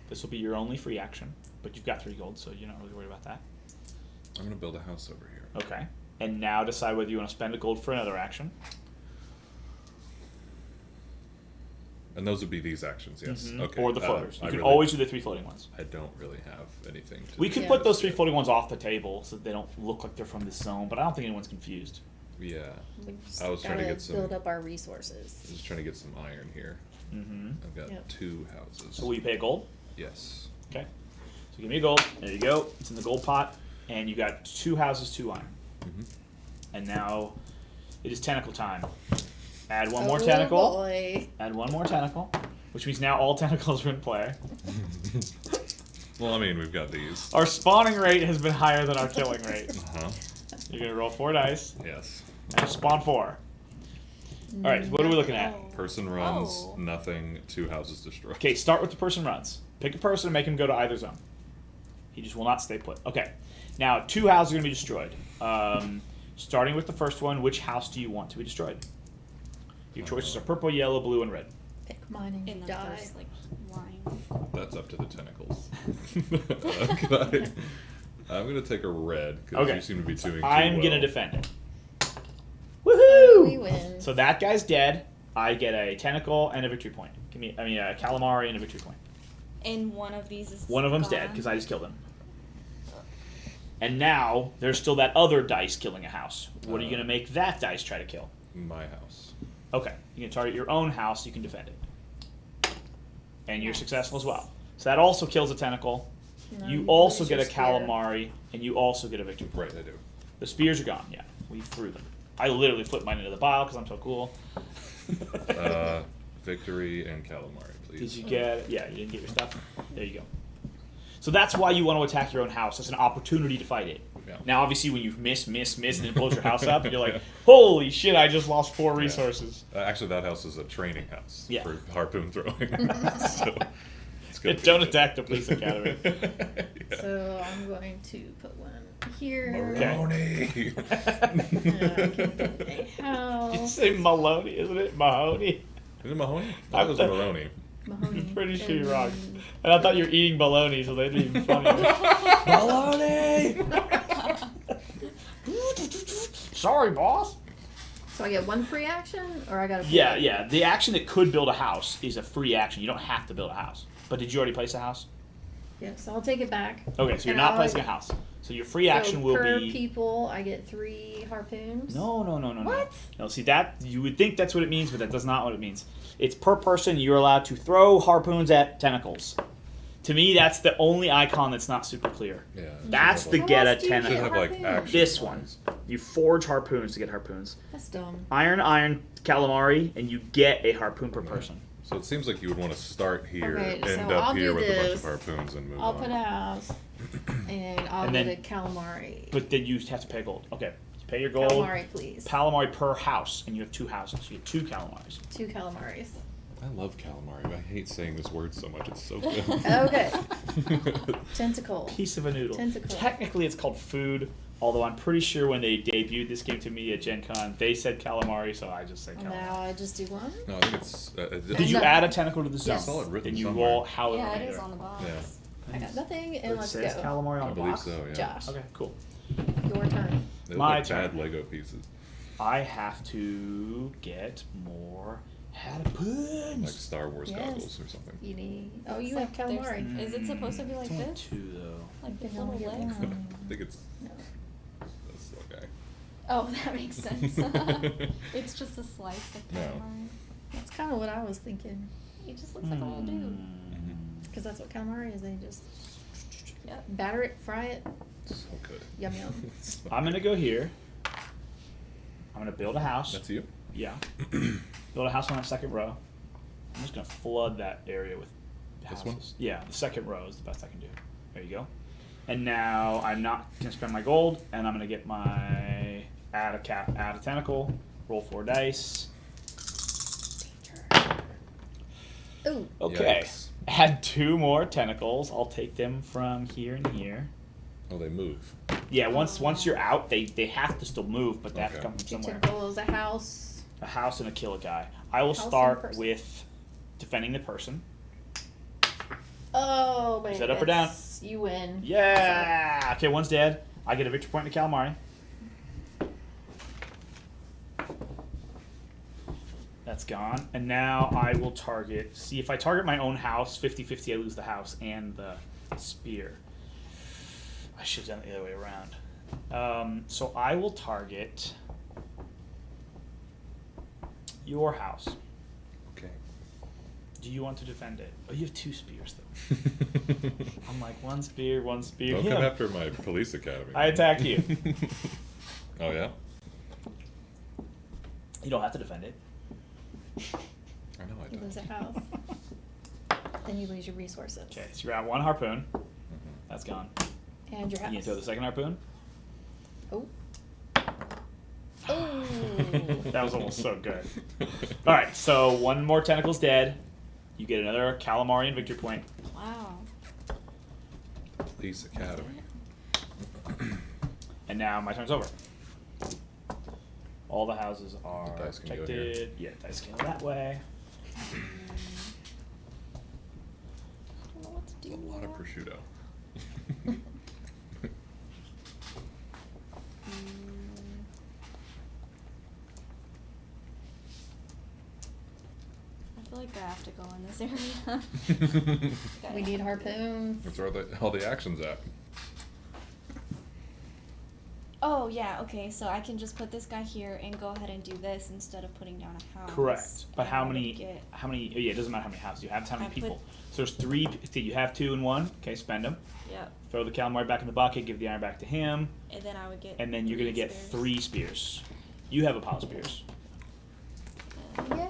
This will be your only free action, but you've got 3 gold, so you're not really worried about that. I'm gonna build a house over here. Okay. And now decide whether you want to spend a gold for another action. And those would be these actions, yes. Mhm. Okay. Or the floaters. You I can really- always do the 3 floating ones. I don't really have anything to We do could Yeah. put with those this 3 yet. floating ones off the table so that they don't look like they're from this zone, but I don't think anyone's confused. Yeah. We just I was trying to gotta get some- build up our resources. Just trying to get some iron here. Mm-hmm. I've got Yep. 2 houses. So will you pay a gold? Yes. Okay. So give me a gold. There you go. It's in the gold pot. And you got 2 houses, 2 iron. Mhm. And now it is tentacle time. Add one more Oh, tentacle. boy. Add one more tentacle. Which means now all tentacles are in play. Well, I mean, we've got these. Our spawning rate has been higher than our killing rate. Uh-huh. You're going to roll 4 dice. Yes. And spawn 4. Alright, so what are we looking at? Oh. Person runs, Oh. nothing, 2 houses destroyed. Okay, start with the person runs. Pick a person and make him go to either zone. He just will not stay put. Okay. Now, 2 houses are going to be destroyed. Starting with the first one, which house do you want to be destroyed? Your choices are purple, yellow, blue, and red. Pick mine and In you the die. first, like, line. That's up to the tentacles. Okay. I'm going to take a red, because Okay. you seem to be doing too I'm well. going to defend it. We Woohoo! win. So that guy's dead. I get a tentacle and a victory point. A calamari and a victory point. And one of these is One of them's dead gone. because I just killed him. And now there's still that other dice killing a house. What are you going to make that dice try to kill? My house. Okay, you can target your own house. You can defend it, and you're Nice. successful as well. So that also kills a tentacle. No, You you also lose get your a spear. calamari, and you also get a victory point. Right, I do. The spears are gone. Yeah, we threw them. I literally flipped mine into the pile because I'm so cool. Victory and calamari, please. Did you get? Yeah, you didn't get your stuff. There you go. So that's why you want to attack your own house. It's an opportunity to fight it. Yeah. Now, obviously, when you miss, and it blows your house up, you're like, "Holy shit! I just lost 4 resources." Actually, that house is a training house Yeah. for harpoon throwing. So, it's good. Don't attack the police academy. Yeah. So I'm going to put one here. Okay. Maloney. I can get a You house. say Maloney, isn't it? Mahoney. Is it Mahoney? I thought it was Maloney. Mahoney. I'm pretty sure you're wrong. And- And I thought you were eating bologna, so they'd be even funnier. Bologna! Sorry, boss. So I get 1 free action, or I gotta. Yeah, yeah. The action that could build a house is a free action. You don't have to build a house. But did you already place a house? Yes, I'll take it back. Okay, so you're And not I'll- placing a house. So your free action so will per be. people, I get 3 harpoons. No. What? No, see that you would think that's what it means, but that does not what it means. It's per person. You're allowed to throw harpoons at tentacles. To me, that's the only icon that's not super clear. Yeah. That's the How get a else do you Should tentacle. get have like harpoons? action. This one. You forge harpoons to get harpoons. That's dumb. Iron, calamari, and you get a harpoon per person. So it seems like you would want to start here, Okay, end so up I'll here do with a bunch this. of harpoons, and move I'll on. put a house, and I'll And get then- a calamari. But then you have to pay gold. Okay, you pay your gold. Calamari, please. Calamari per house, and you have 2 houses. So you have 2 calamaris. 2 calamaris. I love calamari. But I hate saying this word so much. It's so good. Okay. Tentacle. Piece of a noodle. Tentacle. Technically, it's called food, Although I'm pretty sure when they debuted this game to me at Gen Con, they said calamari, so I just say calamari. Now I just do one. No, I think it's. Did you add a tentacle to the zone? Yes. I saw it written Then you somewhere. roll however Yeah, it many is there. on the box. Yeah. I got nothing, But and it let's says go. calamari on I the believe box. so, yeah. Josh, Okay, cool. your turn. They look My like turn. bad Lego pieces. I have to get more harpoons. Like Star Wars Yes. goggles or something. You need. Oh, It's you like have there's- calamari. Is it supposed to be like It's only this? 2 though. Like You with can only little get legs? one. I think it's No. this little guy. Oh, that makes sense. It's just a slice of No. calamari. That's kind of what I was thinking. It just looks like a little dude. Because that's what calamari is. They just Yep. batter it, fry it. So good. Yum yum. So I'm gonna go here. I'm gonna build a house. That's you? Yeah. Build a house on that second row. I'm just gonna flood that area with houses. This one? Yeah, the second row is the best I can do. There you go. And now I'm not gonna spend my gold, and I'm gonna get my add a tentacle, roll 4 dice. Ooh. Okay. Yikes. Add 2 more tentacles. I'll take them from here and here. Oh, they move. Yeah, once you're out, they have to still move, but they have to Okay. come from Two somewhere. tentacles, a house. A house and a kill a guy. I will House and start person. with defending the person. Oh, man. Is that up or down? You win. Yeah. Okay, one's dead. I get a victory point to calamari. That's gone. And now I will target. See, if I target my own house, 50-50, I lose the house and the spear. I should have done it the other way around. So I will target your house. Okay. Do you want to defend it? Oh, you have 2 spears, though. I'm like, 1 spear, 1 spear. Don't Yeah. come after my police academy. I attack you. Oh, yeah? You don't have to defend it. I know I You lose a don't. house. Then you lose your resources. Okay, so you're at 1 harpoon. Mhm. That's gone. And your You house. can throw the second harpoon. Oh. Oh. That was almost so good. All right, so 1 more tentacle's dead. You get another calamari and victory point. Wow. Police academy. And now my turn's over. All the houses are The dice can go here. protected. Yeah, dice can go that way. I don't know what to do. A lot of prosciutto. I feel like I have to go in this area. We need harpoons. That's where all the action's at. Oh yeah, okay, so I can just put this guy here and go ahead and do this instead of putting down a house. Correct. But and how I would many? get- How many? Oh, yeah, it doesn't matter how many houses you have. It's how many I put- people. So there's 3. See, you have 2 and 1. Okay, spend them. Yep. Throw the calamari back in the bucket. Give the iron back to him. And then I would get. And then you're gonna 3 get spears. 3 spears. You have a pile of spears. Yay!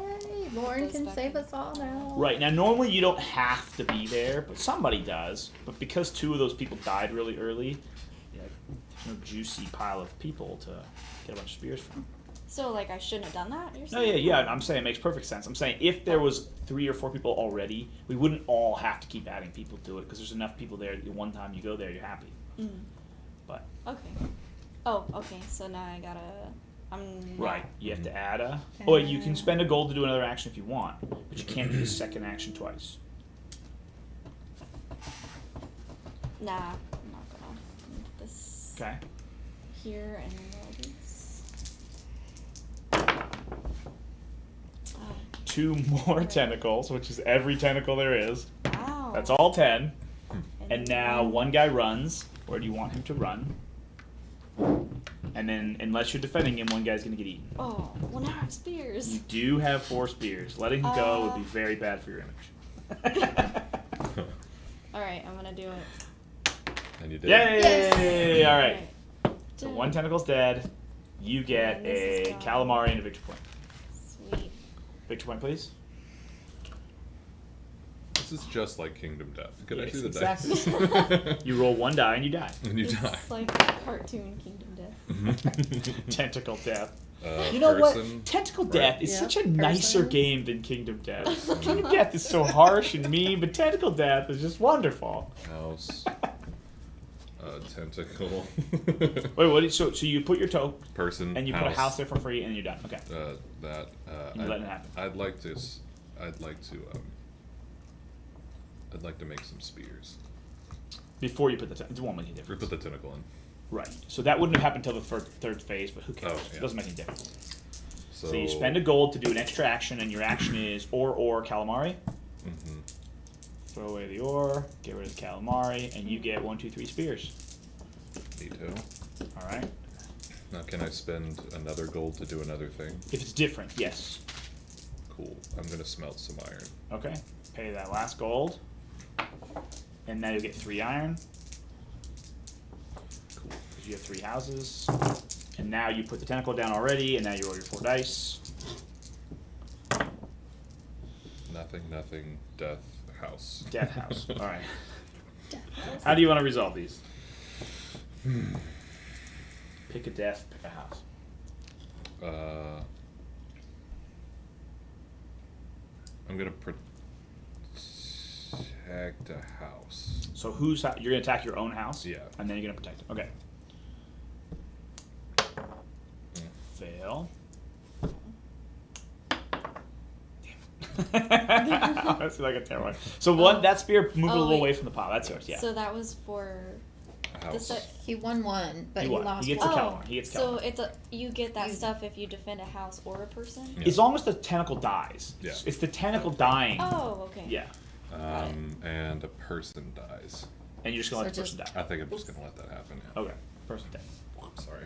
Lauren Goes can back save in. us all now. Right, now normally you don't have to be there, but somebody does. But because 2 of those people died really early, yeah, there's no juicy pile of people to get a bunch of spears from. So like I shouldn't have done that? You're No, yeah, saying? yeah, I'm saying it makes perfect sense. I'm saying if there was 3 or 4 people already, we wouldn't all have to keep adding people to it because there's enough people there. The one time you go there, you're happy. Mm. But Okay. Oh, okay. So now I gotta. I'm. right, you have to add a. Oh, wait, you can spend a gold to do another action if you want, but you can't do the second action twice. Nah, I'm not gonna. Put this Okay. here and then roll these. Oh, 2 more tentacles, which is every tentacle there is. wow. That's all 10. And then now one guy runs. Where do you want him to run? And then, unless you're defending him, one guy's gonna get eaten. Oh, well now I have spears. You do have 4 spears. Letting him go would be Uh. very bad for your image. Alright, I'm gonna do it. And you did. Yay! Yes! All right. So Dun. 1 tentacle's dead. You get And this is a gone. calamari and a victory point. Sweet. Victory point, please. This is just like Kingdom Death. Could I Yes, see the exactly. dice? You roll 1 die and you die. And you It's die. like cartoon Kingdom Death. Tentacle death. Uh, You know person, what? Tentacle right? Death is Yeah, such a nicer person. game than Kingdom Death. Kingdom Death is so harsh and mean, but Tentacle Death is just wonderful. House. Tentacle. Wait, what? So you put your toe Person. and you put a house there for free, and you're done. Okay. That. You letting it happen. I'd like to. I'd like to make some spears. Before you put the it won't make any We difference. put the tentacle in. Right. So that wouldn't have happened until the third phase, but who cares? Oh, yeah. It doesn't make any difference. So, So you spend a gold to do an extra action, and your action is or calamari. Mm-hmm. Throw away the ore, get rid of the calamari, and you get 1, 2, 3 spears. Neato. All right. Now, can I spend another gold to do another thing? If it's different, yes. Cool. I'm gonna smelt some iron. Okay. Pay that last gold, and now you get 3 iron. Cool. Because you have 3 houses, and now you put the tentacle down already, and now you roll your 4 dice. Nothing. Death. House. Death house. All right. How do you want to resolve these? Pick a death. Pick a house. I'm gonna protect a house. So you're gonna attack your own house? Yeah. And then you're gonna protect it. Okay. Fail. That's like a terrible one. So that spear moved a little wait. away from the pile. That's yours. Yeah. So that was for A house. He won one, but He he won. lost He gets one. a calamari. He gets so calamari. you get that You- stuff if you defend a house or a person. Yeah. As long as the tentacle dies. Yeah. It's the tentacle dying. Oh, okay. Yeah. And a person dies. And you're just gonna let So the person just- die. I think I'm just gonna let that happen. Yeah. Okay. Person dead. Sorry.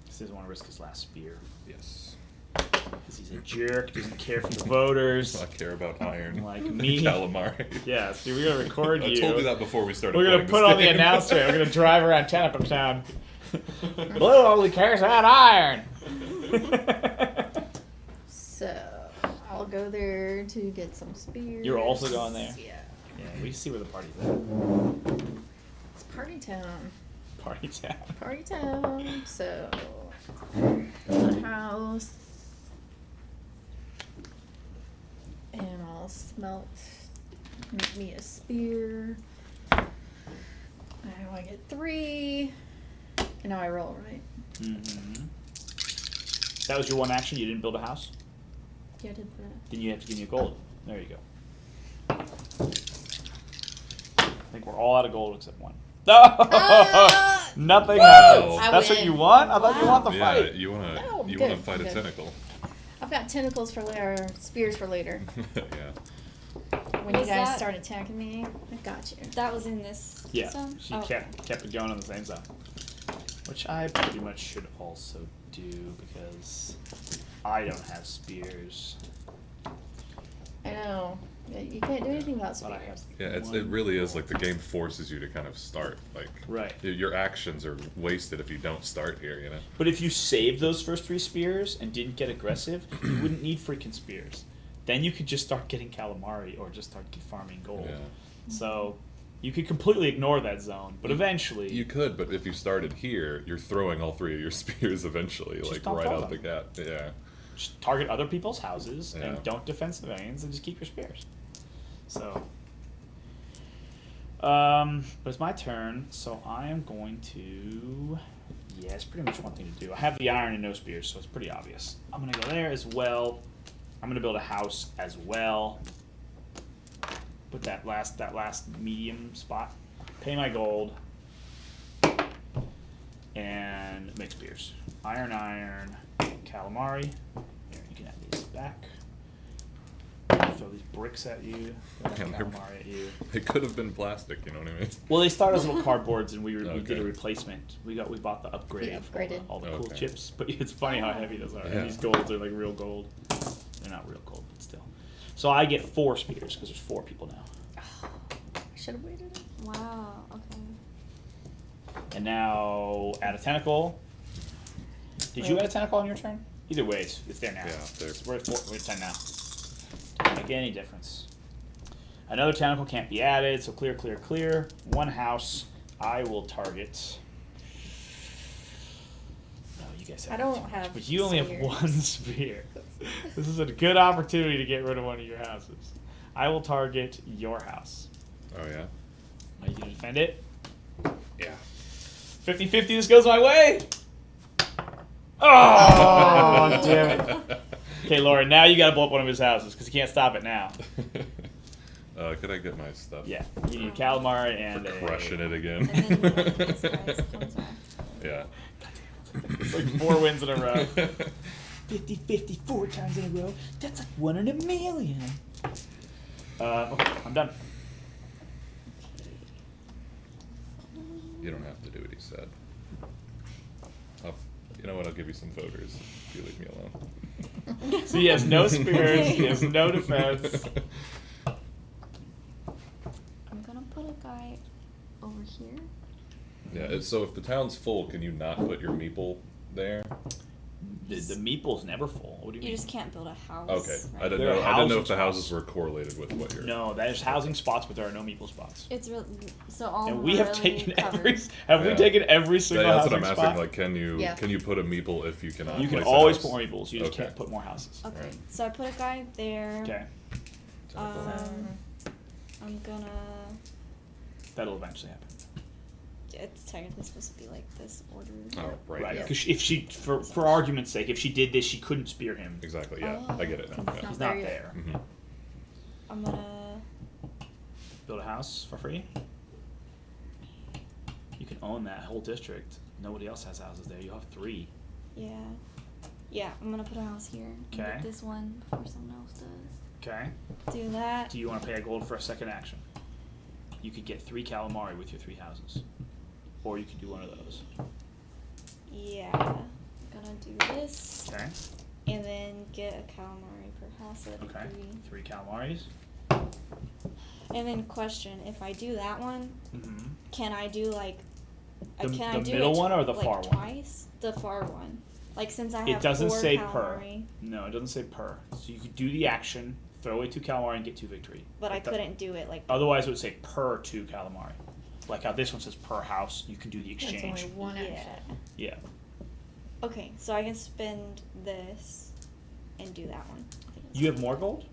He doesn't want to risk his last spear. Yes. Because he's a jerk, doesn't care for the voters. I care about iron. Like me. Calamari. Yeah, see, we're gonna record I you. told you that before we started. We're gonna playing put this on the game. announcement. We're gonna drive around Tentacle Town. Blue only cares about iron. So I'll go there to get some spears. You're also going there? Yeah. Yeah, we see where the party's at. It's party town. Party town. Party town. So build a house. And I'll smelt. Make me a spear. Now I get 3. And now I roll, right? Mm-hmm. That was your one action. You didn't build a house. Yeah, I did that. Then you have to give me a gold. There you go. I think we're all out of gold except one. Ah! Nothing Wow. happens. I That's what win. you want? I thought you want the Yeah, fight. you wanna No, you good, wanna fight a good. tentacle. I've got tentacles for later, spears for later. Yeah. When you Was guys that- start attacking me, I got you. That was in this Yeah, zone? she Oh. kept it going on the same zone. Which I pretty much should also do because I don't have spears. I know. You can't do anything without But I have spears. Yeah, it one really is gold. like the game forces you to kind of start. Like Right. your actions are wasted if you don't start here. You know. But if you saved those first 3 spears and didn't get aggressive, you wouldn't need freaking spears. Then you could just start getting calamari or just start farming gold. Yeah. So you could completely ignore that zone, but eventually You could, but if you started here, you're throwing all 3 of your spears eventually, Just like don't right throw out the them. gap. Yeah. just target other people's houses Yeah. and don't defend civilians and just keep your spears. So, but it's my turn, so I am going to. Yeah, it's pretty much one thing to do. I have the iron and no spears, so it's pretty obvious. I'm gonna go there as well. I'm gonna build a house as well. Put that last medium spot. Pay my gold. And make spears. Iron, calamari. Here, you can have these back. Throw these bricks at you. Throw that Yeah, they're- calamari at you. It could have been plastic, you know what I mean? Well, they started as little cardboards, and we did a Okay. replacement. We bought the upgrade Yeah, of all the, upgraded. all the cool Okay. chips. But it's funny how heavy those are. Yeah. And these golds are like real gold. They're not real gold, but still. So I get 4 spears because there's 4 people now. I should have waited. Wow, okay. And now add a tentacle. Did you add a tentacle on your turn? Either way, it's there now. Yeah, there. We're at 10 now. Doesn't make any difference. Another tentacle can't be added, so clear, clear, clear. One house. I will target. Oh, you guys have I don't too much, have but you only have spears. 1 spear. This is a good opportunity to get rid of one of your houses. I will target your house. Oh yeah. Are you gonna defend it? 50-50, this goes my way. Oh, damn it. Okay, Laura, now you gotta blow up one of his houses, because you can't stop it now. Could I get my stuff? Yeah, you need calamari and For crushing it again. And then this guy comes back. Yeah. It's like 4 wins in a row. 50-50, 4 times in a row. That's like 1 in a million. Okay, I'm done. You don't have to do what he said. You know what? I'll give you some voters if you leave me alone. So he has no spears, he has no defense. I'm gonna put a guy over here. Yeah. So if the town's full, can you not put your meeple there? The meeple's never full. What do you You mean? just can't build a house. Okay. Right? I didn't There know. are I didn't know if housing the houses spots. were correlated with what you're. No, there's housing spots, but there are no meeple spots. It's real. So all And we have really taken covered. every. Have we Yeah. taken every single That's housing what I'm asking. spot? Like, can you Yeah. put a meeple if you cannot? You can place a always house? put more meeples. You just Okay. can't put more houses. Okay, Right. so I put a guy there. Okay, I'm gonna. that'll eventually happen. It's technically supposed to be like this order. Oh, right. Right, Yeah. because if she, for argument's sake, if she did this, she couldn't spear him. Exactly. Yeah. Oh. I get it now. It's Yeah. He's There not you go. there. hmm I'm gonna. Build a house for free. You can own that whole district. Nobody else has houses there. You have 3. Yeah. Yeah, I'm gonna put a house here. And Okay. get this one before someone else does. Okay. Do that. Do you want to pay a gold for a second action? You could get 3 calamari with your 3 houses, or you could do one of those. Yeah. Gonna do this. Okay. And then get a calamari per house. So that'd be Okay. 3. 3 calamaris. And then question: if I do that one, Mm-hmm. can I do like? The- can the I do middle it one or the like far one? twice? The far one. Like since I have It doesn't 4 say calamari, per. No, it doesn't say per. So you could do the action, throw away 2 calamari, and get 2 victory. but I It do- couldn't do it like. Otherwise, it would say per 2 calamari. Like how this one says per house. You can do the It's exchange. only one action. Yeah. Yeah. Okay, so I can spend this and do that one. I think that's You have fine. more gold?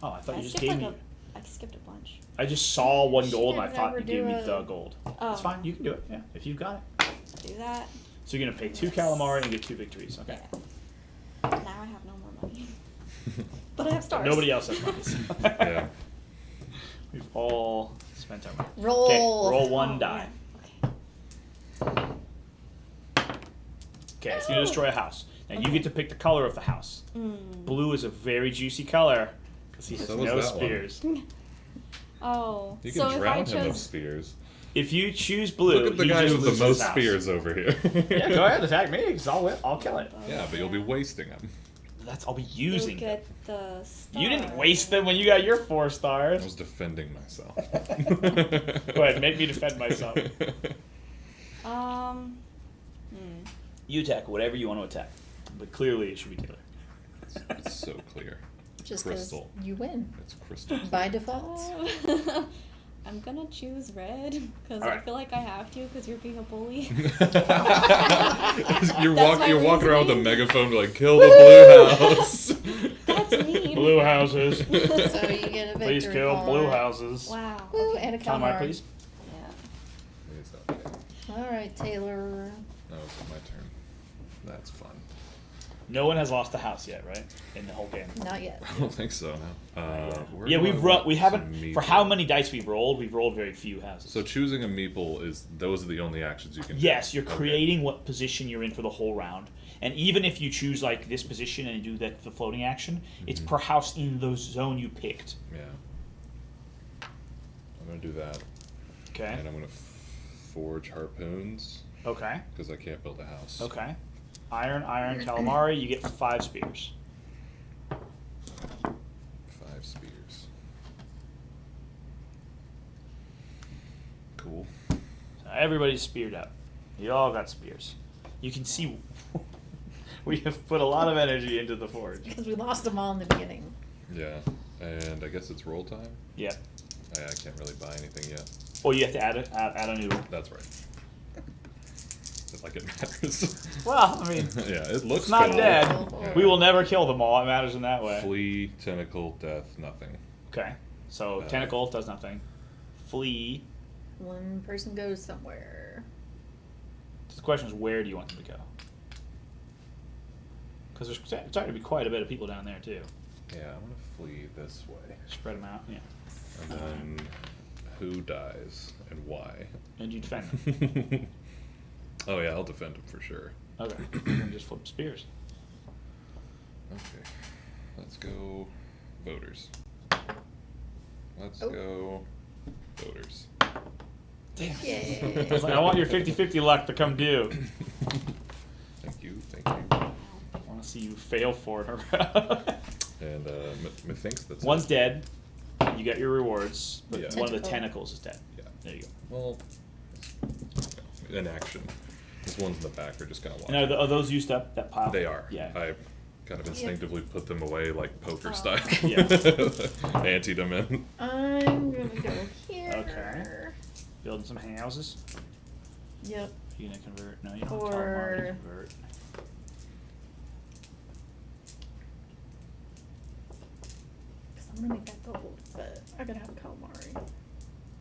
Oh, I thought I you just skipped gave like me. I skipped a bunch. I just saw 1 She gold and I didn't thought ever you gave me do the a- gold. Oh. It's fine. You can do it. Yeah, if you've got it. Do that. So you're gonna pay 2 calamari and get 2 victories. Okay. Yeah. Now I have no more money. But I have stars. Nobody else has money. so- Yeah. We've all spent our money. Roll. Okay, roll 1 Oh, die. yeah. Okay, it's gonna destroy a house. Now you get to pick the color of the house. Okay. Mm. Blue is a very juicy color because he has So is no that one. spears. Oh. You so can if I drown him with chose. spears. If you choose blue, Look at the he guy just with the loses most his house. spears over here. Yeah, go ahead, attack me. Cause I'll kill it. Yeah, but you'll be wasting them. I'll be using Look them. at the star. You didn't waste them when you got your 4 I stars. was defending myself. Go ahead, make me defend myself. Hmm. You attack whatever you want to attack, but clearly it should be Taylor. It's so clear. Just because Crystal. you win It's crystal. by default. I'm gonna choose red because Alright. I feel like I have to because you're being a bully. you're That's my walking around with a reasoning. megaphone like, kill the blue house. That's mean. Blue houses. So you get a victory Please kill point. blue houses. Wow. Ooh, Okay. and a Calamari, calamari. please. Yeah. Is that okay? All right, Taylor. Oh, it's my turn. That's fun. No one has lost a house yet, right? In the whole game. Not yet. I don't think so. No. Where Yeah, do I we want haven't some for meeple? how many dice we've rolled very few houses. So choosing a meeple is those are the only actions you can. Yes, do. you're Okay. creating what position you're in for the whole round. And even if you choose like this position and do the floating action, it's per house in the zone you picked. Yeah. I'm gonna do that, Okay. and I'm gonna forge harpoons Okay. because I can't build a house. Okay. Iron, calamari, you get 5 spears. 5 spears. Cool. So everybody's speared up. You all got spears. You can see we have put a lot of energy into the forge. Because we lost them all in the beginning. Yeah, and I guess it's roll time. Yeah. I can't really buy anything yet. Or you have to add a new. That's right. It's like it matters. Well, I mean, yeah, it looks it's not cool. dead. Yeah. We will never kill them all. It matters in that way. Flee, tentacle, death, nothing. Okay. So Uh, tentacle does nothing. Flee One person goes somewhere. The question is, where do you want them to go? Because there's starting to be quite a bit of people down there too. Yeah, I'm gonna flee this way. Spread them out, yeah. And then who dies and why? And you defend them. Oh yeah, I'll defend him for sure. Okay. And just flip spears. Okay. Let's go voters. Let's Oh. go voters. Damn. Yay. I was like, I want your 50-50 luck to come due. Thank you. I want to see you fail for it. And methinks that's One's it. dead. You got your rewards, but Yeah. one of the Tentacle. tentacles is dead. Yeah. There you go. Well, in action. These ones in the back are just kind of And watching. are those used up, that pile? They are. Yeah. I kind of instinctively put them away like poker Oh. style. Yeah. Antied them in. I'm gonna go here. Okay. Building some houses. Yep. You gonna convert? No, you don't Or- have calamari to convert. Cause I'm gonna make that gold, but I gotta have calamari.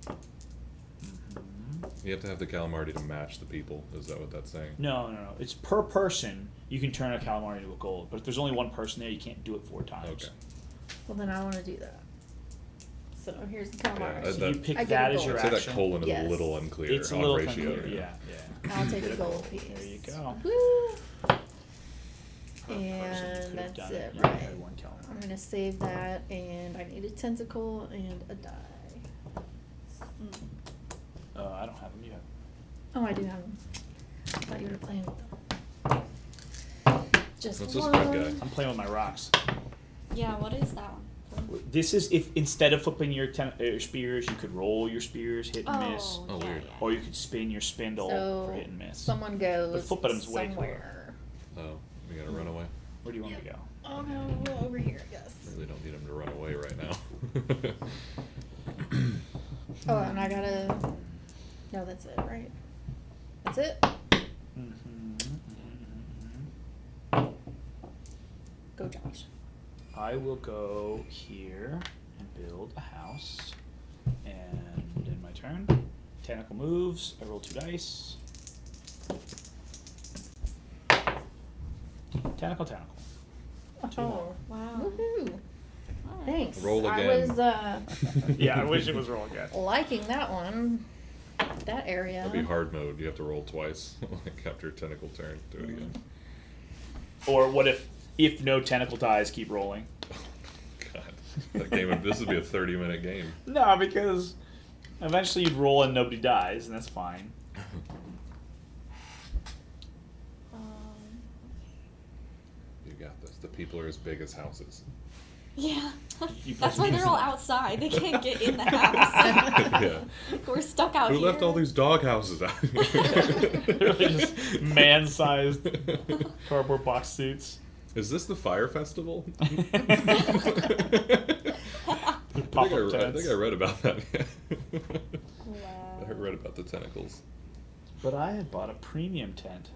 Mhm. You have to have the calamari to match the people. Is that what that's saying? No. It's per person. You can turn a calamari into a gold, but if there's only one person there, you can't do it 4 times. Okay. Well, then I wanna do that. So here's the calamari. Yeah, So you that- pick I get that a as your gold. I'd say action. that colon is Yes. a little unclear It's a on little ratio. unclear. Yeah. I'll take Get a gold piece. There you go. Woo! Per person, you And could've that's done it, You right? had 1 calamari. I'm gonna save that, and I need a tentacle and a die. Mm. I don't have them. You have. Oh, I do have them. I thought you were playing with them. Just What's this one. red guy? I'm playing with my rocks. Yeah, what is that one? This is if instead of flipping your spears, you could roll your spears, hit and miss, Oh, yeah, weird. yeah. or you could spin your spindle So for hit and miss. someone goes But flip them's way somewhere. Oh, we gotta run away. Where do you want to go? Oh no, over here, I guess. Really don't need him to run away right now. Oh, and I gotta. No, that's it, right? That's it. Go, Josh. I will go here and build a house, and in my turn, tentacle moves. I roll 2 dice. Tentacle. Oh, Wow. woohoo! Alright. Thanks. Roll I again. was Yeah, I wish it was roll again. liking that one. That area. That'd be hard mode. You have to roll twice. Like after tentacle turn, do it again. Or what if no tentacle dies, keep rolling? God, that game. This would be a 30-minute game. No, because eventually you'd roll and nobody dies, and that's fine. You got this. The people are as big as houses. Yeah. You That's press why they're music. all outside. They can't get in the house. Yeah. We're stuck out Who here. left all these dog houses out? Really just man-sized cardboard box suits. Is this the fire festival? Pop-up I tents. think I read about that. Wow. I read about the tentacles. But I had bought a premium tent.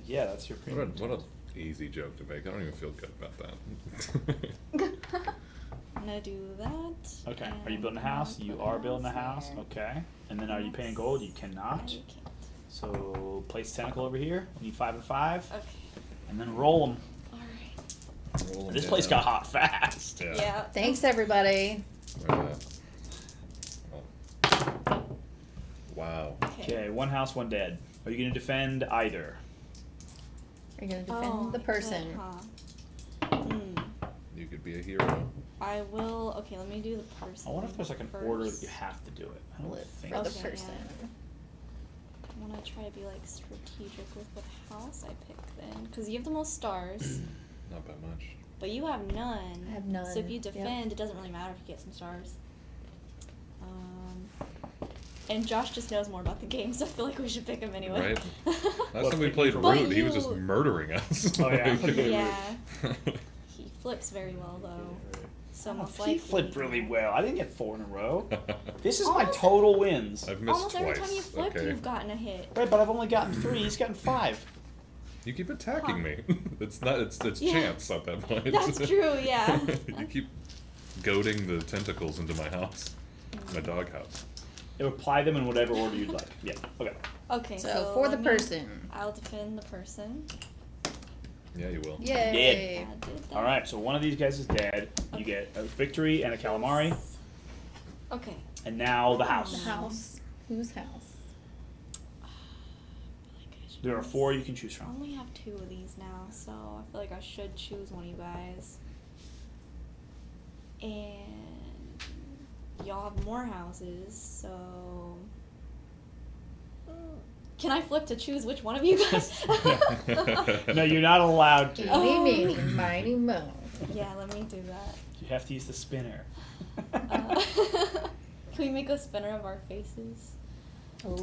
Yeah, that's your premium What tent. a easy joke to make. I don't even feel good about that. I'm gonna do that. Okay, are you and building a house? You put are building a house. here. Okay. And then are you paying gold? You cannot. No, you can't. So place tentacle over here. We need 5 and 5. Okay. And then roll them. Alright. Roll 'em This place down. got hot fast. Yeah. Yeah. Thanks, everybody. Oh. Wow. Okay, 1 house, 1 dead. Are you going to defend either? Are you gonna defend Oh, the person? good, huh? Hmm. You could be a hero. I will. Okay, let me do the person. I wonder if there's like an first. order that you have to do it. I don't Live think for the so. Okay, person. I want to try to be like strategic with what house I pick then, because you have the most stars, Not by much. but you have none. I have none, So if you yep. defend, it doesn't really matter if you get some stars. And Josh just knows more about the game, so I feel like we should pick him anyway. Right? Last Well, time we thank played you for- Root, But he was just you- murdering us. Oh, yeah. Like, Yeah. He flips very well though, so most He likely. flipped really well. I didn't get 4 in a row. This is my Almost- total wins. I've missed Almost twice. every time you flip, okay. you've gotten a hit. Right, but I've only gotten 3. He's gotten 5. You keep attacking Huh. me. It's not. It's Yeah. chance at that point. That's true, yeah. You keep goading the tentacles into my house, my dog house. Apply them in whatever order you'd like. Yeah. Okay. Okay, So for the let me- person. I'll defend the person. Yeah, you will. Yay. I did that. All right. So one of these guys is dead. You get a victory and a calamari, Okay. and now the The house. house. Whose house? There are 4 you can choose I from. only have 2 of these now, so I feel like I should choose one of you guys. And y'all have more houses, so can I flip to choose which one of you guys? No, you're not allowed to. Eeny, meeny, miny, mo. Yeah, let me do that. You have to use the spinner. Can we make a spinner of our faces?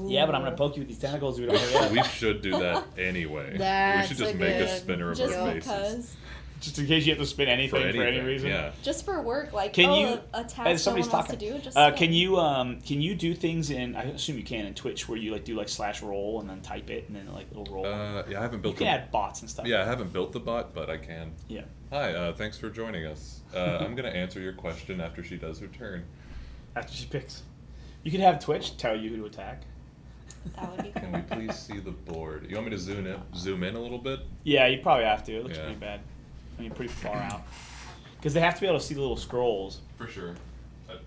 Yeah, but I'm gonna poke you with these tentacles. We don't have We should do that anyway. That's we should just a make a good- spinner of Just our faces. because. Just in case you have to spin anything for any reason. Yeah. Just for work, like Can you? a task As somebody's no one wants talking. to do. Just Can you do things in? I assume you can in Twitch where you like do like /roll and then type it and then like it'll roll. Yeah, I haven't you built. can add bots and stuff. Yeah, I haven't built the bot, but I can. Yeah. Hi, thanks for joining us. I'm gonna answer your question after she does her turn. After she picks, you could have Twitch tell you who to attack. That would be Can we cool. please see the board? You want me to zoom in a little bit? Yeah, you probably have to. It looks Yeah. pretty bad. I mean, pretty far out. Because they have to be able to see the little scrolls. For sure.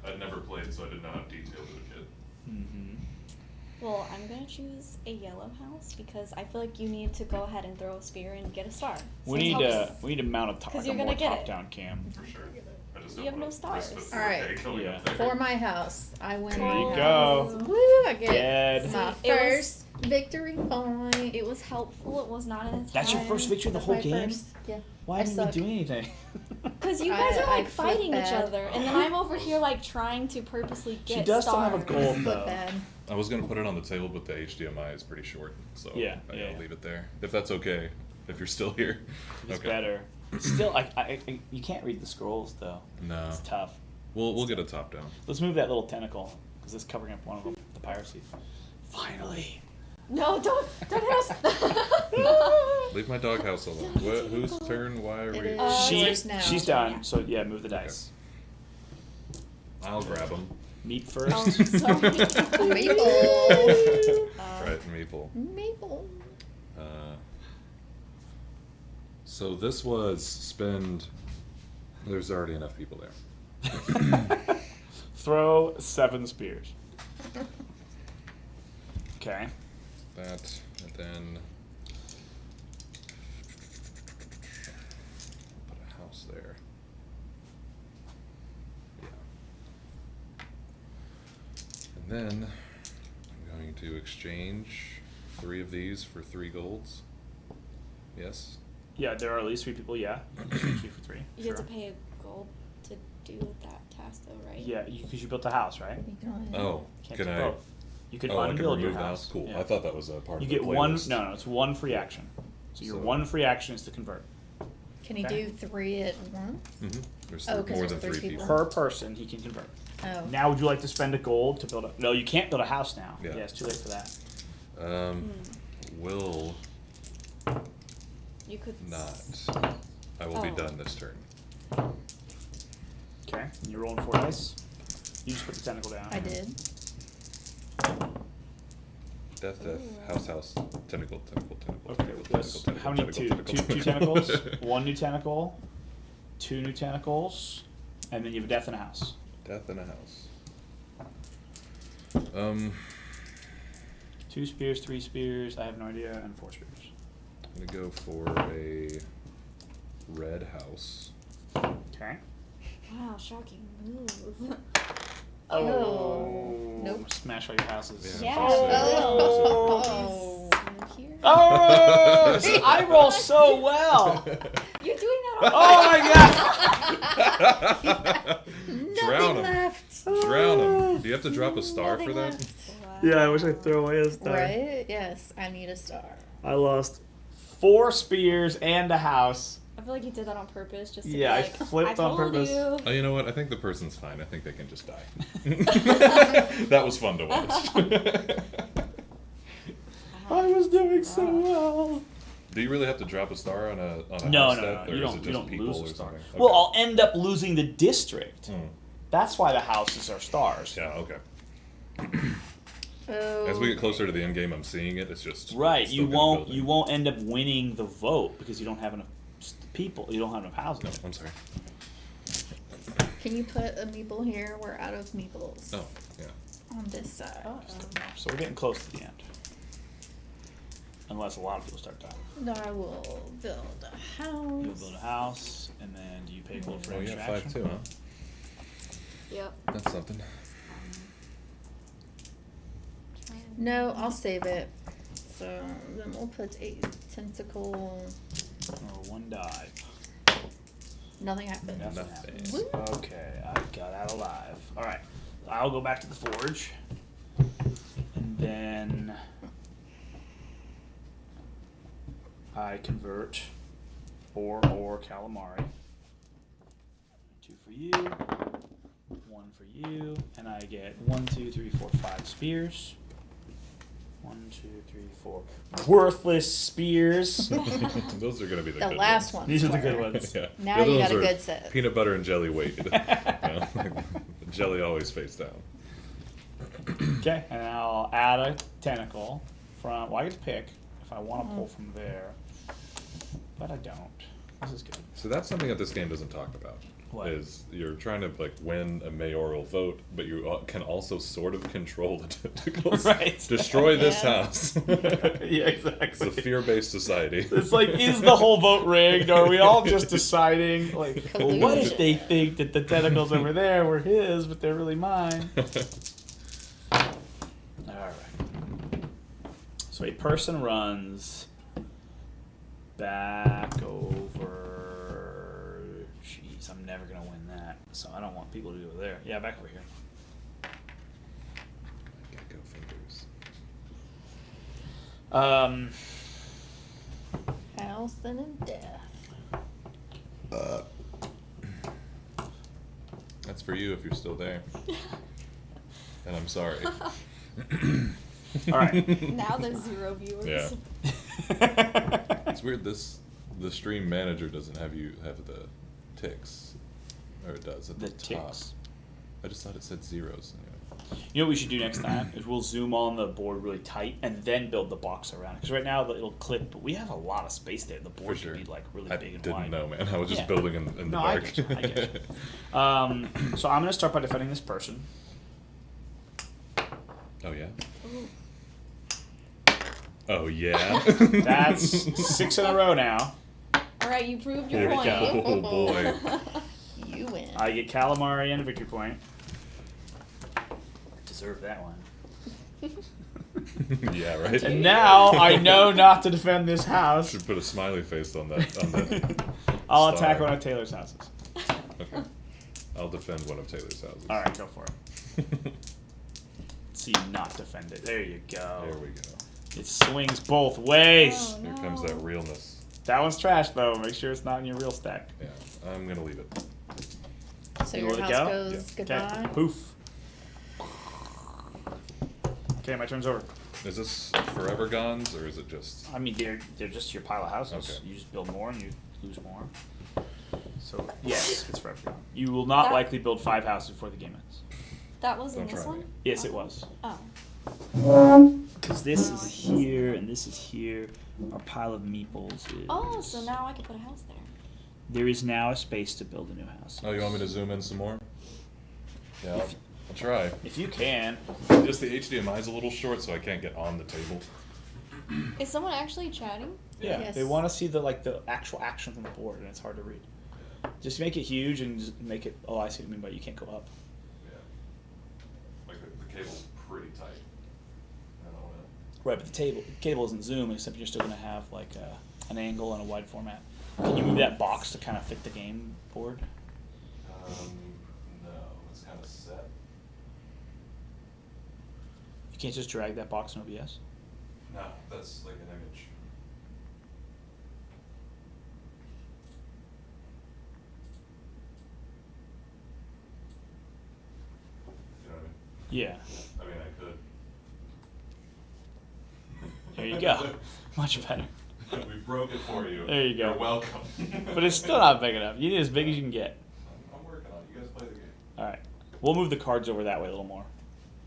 I'd never played, so I didn't know how detailed it would get. Mm-hmm. Well, I'm gonna choose a yellow house because I feel like you need to go ahead and throw a spear and get a star. We So need helps. to mount a top, 'Cause like a you're more gonna get it. top-down cam. For sure. I just You don't have no wanna stars. risk the All right. 4K going Yeah. up there. For my house. I win There my you house. go. Woo! I get Dead. my See, it was- first victory point. It was helpful. It was not an attack. That's your first victory of the That's whole my game? first. Yeah. Why I didn't you suck. do anything? Because you guys are I like flip fighting each bad. other, and then I'm over here like trying to purposely get She does still stars. have a gold Flip though. bad. I was gonna put it on the table, but the HDMI is pretty short, so Yeah, I'll yeah. leave it there. If that's okay, if you're still here. It's Okay. better. Still, you can't read the scrolls though. No. It's tough. We'll get a top down. Let's move that little tentacle because it's covering up one of them. The piracy. Finally. No, don't hit us. Leave my doghouse alone. Whose turn? Why are It we? is. She, yours now. she's done. Yeah. So yeah, move the dice. I'll grab them. Meat Oh, first. sorry. Maple. Right, Maple. Maple. So this was spend. There's already enough people there. Throw 7 spears. Okay. That, and then put a house there. Yeah. And then I'm going to exchange 3 of these for 3 golds. Yes. Yeah, there are at least 3 people. Yeah. You can choose 2 for 3. You have to pay a gold to do that task, though, right? Yeah, because you built a house, right? You can only- Oh, Can't can do I? both. You can Oh, I can unbuild remove your the house. house. Cool. Yeah. I thought that was a part You of get the one. playlist. No, it's 1 free action. So your So- 1 free action is to convert. Can he Okay. do 3 at once? Mm-hmm. There's Oh, 'cause more there's than 3 3 people. people. Per person, he can convert. Oh. Now, would you like to spend a gold to build a? No, you can't build a house now. Yeah. it's too late for that. Will You could. not. I will be Oh. done this turn. Okay, and you're rolling 4 dice. You just put the tentacle down. I did. Death, Ooh. house, tentacle, Okay, tentacle, that's tentacle, how many? tentacle, Two tentacle. tentacles. 1 new tentacle. 2 new tentacles, and then you have a death in a house. Death in a house. 2 spears, 3 spears. I have no idea, and 4 spears. I'm gonna go for a red house. Okay. Wow, shocking move. Oh. Nope. Smash all your houses. Yeah. Oh. You here? Oh! See, I roll so well. You're doing that on Oh my god! Drown Nothing 'em. left. Drown him. Do you have to drop a star Nothing for that? left. Wow. Yeah, I wish I'd throw away a star. Right? Yes, I need a star. I lost 4 spears and a house. I feel like you did that on purpose, just to Yeah, I be like, flipped on told purpose. You. Oh, you know what? I think the person's fine. I think they can just die. That was fun to watch. I was doing so well. Do you really have to drop a star on a No, house no, that, no. or You is don't. it You just don't people lose or a star. something? Well, Okay. I'll end up losing the district. Hmm. That's why the houses are stars. Yeah. Okay. Oh. As we get closer to the end game, I'm seeing it. It's just Right. it's You still good won't. building. You won't end up winning the vote because you don't have enough people. You don't have enough No, houses. I'm sorry. Can you put a meeple here? We're out of meeples. Oh, yeah. On this side. So we're getting close to the end. Unless a lot of people start dying. No, I will build a house. You'll build a house, and then do you pay gold for Oh, yeah, extraction? 5 too, huh? Yep. That's something. No, I'll save it. So then we'll put a tentacle. Or one dive. Nothing happened. Nothing Nothing. happens. Woo. Okay, I got out alive. Alright, I'll go back to the forge. And then I convert or calamari. 2 for you, 1 for you, and I get 1, 2, 3, 4, 5 spears. 1, 2, 3, 4 worthless spears. Those are gonna be the The good last ones. one. These are the good ones. Yeah. Now The other you ones got a are good set. Peanut butter and jelly weighted. You know? Jelly always face down. Okay, and I'll add a tentacle from. Well, I get to pick if I want to pull from there, but I don't. This is good. So that's something that this game doesn't talk about. What? Is you're trying to like win a mayoral vote, but you can also sort of control the tentacles. Right. Destroy this Yeah. house. Yeah, It's exactly. a fear-based society. It's like, is the whole vote rigged? Or are we all just deciding, like, well, what if they think that the tentacles over there were his, but they're really mine? Alright. So a person runs back over. Jeez, I'm never going to win that. So I don't want people to go there. Yeah, back over here. Gecko fingers. House then and death. That's for you if you're still there. And I'm sorry. Alright. Now there's 0 viewers. Yeah. It's weird. The stream manager doesn't have you have the ticks, or it does at the, The top. ticks. I just thought it said zeros. Anyway. You know what we should do next time is we'll zoom on the board really tight and then build the box around it. Because right now it'll clip, but we have a lot of space there. The board sure. should be like really I big and didn't wide. know, man. I was just Yeah. building in the No, I dark. get you, I get you. So I'm gonna start by defending this person. Oh yeah. Ooh. Oh yeah. That's 6 in a row now. Alright, you proved There your we point. go. Oh boy. You win. I get calamari and a victory point. Deserve that one. Yeah, right. And now I know not to defend this house. Should put a smiley face on that. On that I'll star. attack one of Taylor's houses. Okay. I'll defend one of Taylor's houses. All right, go for it. See you not defend it. There you go. There we go. It swings both ways. Oh, Here no. comes that realness. That one's trash though. Make sure it's not in your real stack. Yeah, I'm gonna leave it. So You your wanna house go? goes Yeah. goodbye. Okay. Poof. Okay, my turn's over. Is this forever gones or is it just? I mean, they're just your pile of houses. Okay. You just build more and you lose more. So yes, it's forever gone. You will not That- likely build 5 houses before the game ends. That was in Don't this try one? me. Yes, it was. Oh. Because this is here and this is here. Our pile of meeples is. Oh, so now I can put a house there. There is now a space to build a new house. Oh, you want me to zoom in some more? Yeah, I'll try. If you can. Just the HDMI is a little short, so I can't get on the table. Is someone actually chatting? Yeah, Yes. they want to see the actual actions on the board, and it's hard to read. Just make it huge and just make it. Oh, I see what you mean, but you can't go up. Yeah. Like the cable's pretty tight. I don't wanna. Right, but the cable isn't zoom, except you're still going to have like an angle and a wide format. Can you move that box to kind of fit the game board? No, it's kind of set. You can't just drag that box in OBS? No, that's like an image. You know what Yeah. I mean? I There you go. Much better. could. We broke it for you. There you go. You're welcome. But it's still not big enough. You need as big as you can get. I'm working on it. You guys play the game. All right. We'll move the cards over that way a little more.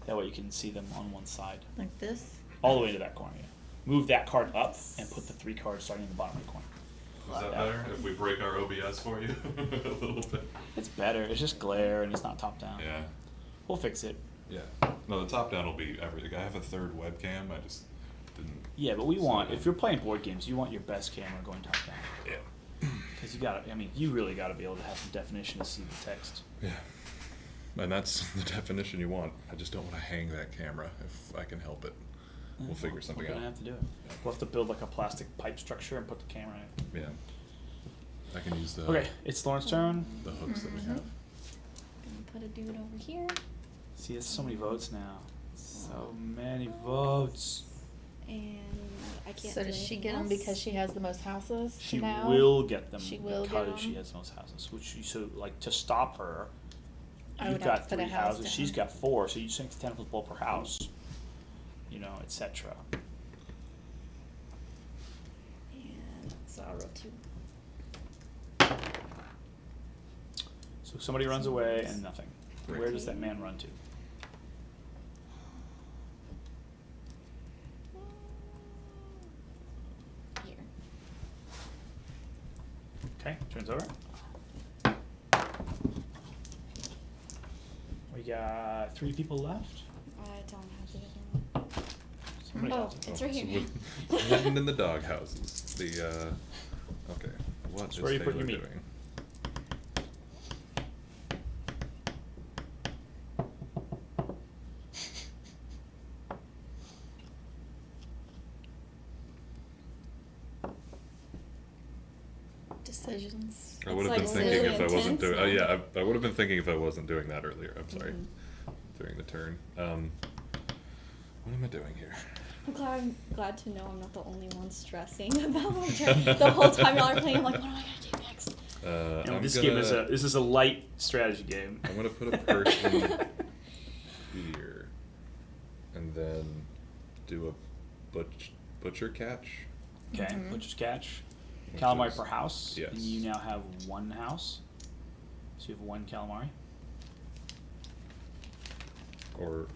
That way you can see them on one side. Like this? All the way to that corner, yeah. Move that card up and put the 3 cards starting in the bottom right corner. Is that better if we break our OBS for you a little bit? It's better. It's just glare and it's not top down. Yeah. We'll fix it. Yeah. No, the top down will be everything. I have a third webcam. I just didn't. Yeah, but we want, So- if you're playing board games, you want your best camera going top down. Yeah. Because you gotta, I mean, you really gotta be able to have some definition to see the text. Yeah. And that's the definition you want. I just don't want to hang that camera if I can help it. We'll figure something We're gonna out. have to do it. We'll have to build like a plastic pipe structure and put the camera in it. Yeah. I can use the Okay, it's Lauren's turn. the hooks that we have. Gonna put a dude over here. See, there's so many votes now. So many votes. And I can't So do does she anything get them else. because she has the most houses She now? will get them She will because get she them? has the most houses. Which you, so like to stop her, I you've would have got to put a 3 house houses. She's down. got 4, so you sink the tentacles ball per house. You know, etc. And so I'll roll 2. So somebody runs away and nothing. Where does that man run to? Here. Okay, turns over. We got 3 people left. I don't have the other one. Somebody Oh, else. it's right So here. we're hidden in the dog houses. The okay. What So is where are you Taylor putting your doing? meat? Decisions. I would have It's been like thinking really if I wasn't intense doing. Oh now. yeah, I would have been thinking if I wasn't doing that earlier. I'm sorry. Mhm. During the turn. What am I doing here? I'm glad to know I'm not the only one stressing about my turn. The whole time y'all are playing, I'm like, what am I gonna do next? You know, I'm this gonna, game is a light strategy game. I'm gonna put a person here, and then do a butcher catch. Okay, Mhm. butcher's catch. Which Calamari is- per house. yes. And you now have 1 house. So you have 1 calamari. Or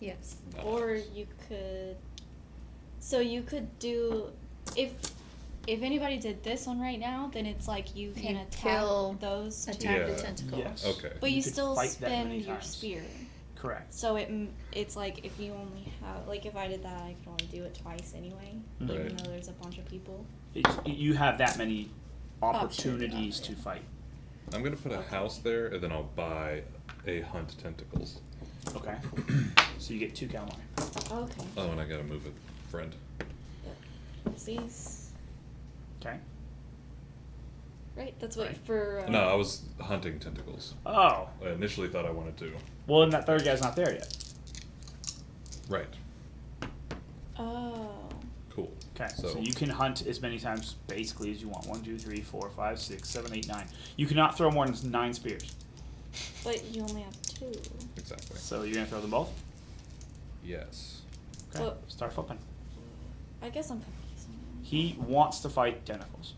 Yes. not. Or you could, so you could do, if anybody did this one right now, then it's like you can You attack kill- those two. Attack the Yeah. tentacle. Yes. Okay. But you could still fight that spend many your times. spear. Correct. So it's like if you only have, like if I did that, I could only do it twice anyway, even Right. though there's a bunch of people. You have that many Options, opportunities yeah. to fight. I'm gonna put a house there, and then I'll buy a hunt tentacles. Okay. So you get 2 calamari. Okay. Oh, and I gotta move a friend. These, Okay. right? That's what Right. for. No, I was hunting tentacles. Oh. I initially thought I wanted to. Well, and that 3rd guy's not there yet. Right. Oh. Cool. Okay. So you can hunt as many times basically as you want. 1, 2, 3, 4, 5, 6, 7, 8, 9. You cannot throw more than 9 spears. But you only have 2. Exactly. So you're gonna throw them both? Yes. Okay. Well- Start flipping. I guess I'm confused. He wants to fight tentacles.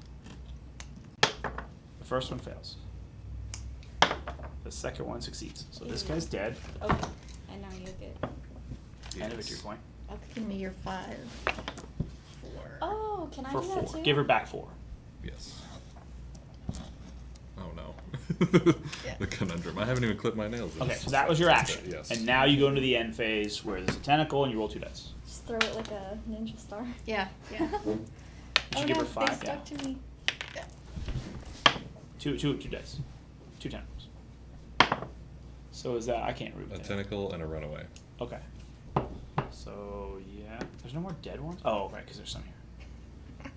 The first one fails. The second one succeeds. So this guy's dead. Okay. And now you get. And a victory point. Okay. Give me your 5. 4. Oh, can I For do 4. that too? Give her back 4. Yes. Oh no. Yeah. The conundrum. I haven't even clipped my nails. Okay, so that was your action. Yes. And now you go into the end phase where there's a tentacle and you roll 2 dice. Just throw it like a ninja star. Yeah. Yeah. Did you Oh give no, her 5? they stuck to me. Two dice. 2 tentacles. So is that, I can't read A that. tentacle and a runaway. Okay. So, yeah. There's no more dead ones? Oh, right, because there's some here.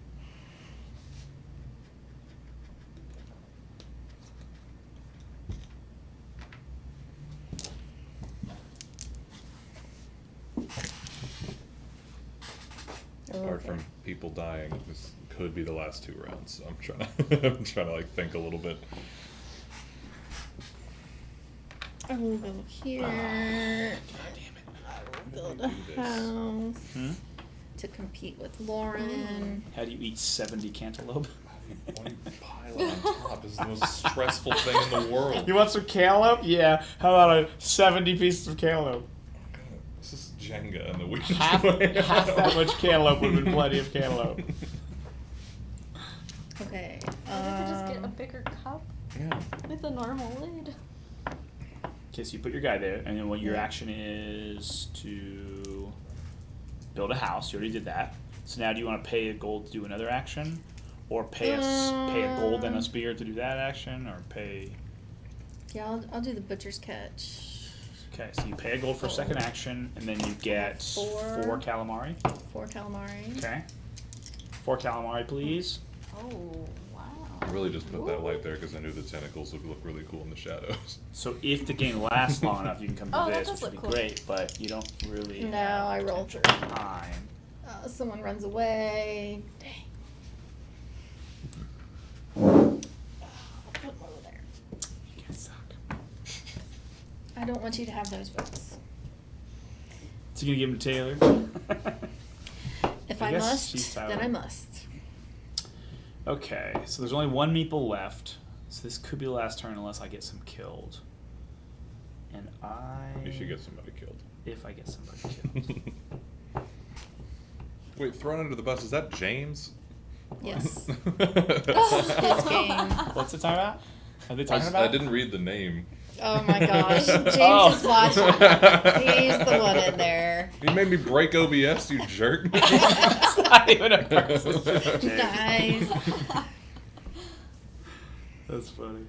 Apart Okay. from people dying, this could be the last 2 rounds. So I'm trying to, I'm trying to like think a little bit. I will go here. God I damn it. will build How do a you do this? house Hmm? to compete with Lauren. How do you eat 70 cantaloupe? One pile on top is the most stressful thing in the world. You want some cantaloupe? Yeah. How about 70 pieces of cantaloupe? This is Jenga in the weirdest half way. that much cantaloupe would have been plenty of cantaloupe. Okay. What if I just get a bigger cup Yeah. with a normal lid? Okay, so you put your guy there, and then what your Yeah. action is to build a house. You already did that. So now do you want to pay a gold to do another action? Or pay a gold and a spear to do that action? Or pay... Yeah, I'll do the butcher's catch. Okay, so you pay a gold for a second action, and then you get 4 calamari. 4 calamari. Okay. 4 calamari, please. Oh, wow. I really just put that light there because I knew the tentacles would look really cool in the shadows. So if the game lasts long enough, you can come to Oh, that this, does which would be look cool. great, but you don't really No, have I rolled potential through. time. Someone runs away. Dang. Put them over there. You guys suck. I don't want you to have those votes. So you gonna give him to Taylor? If I I guess she's must, Tyler. then I must. Okay, so there's only 1 meeple left. So this could be the last turn unless I get some killed. And You should get somebody killed. if I get somebody killed. Wait, thrown under the bus, is that James? Yes. His game. What's it talking about? Are they talking about? I didn't read the name. Oh my gosh. James Oh. is watching. He's the one in there. You made me break OBS, you jerk. It's not even a person. Nice. That's funny.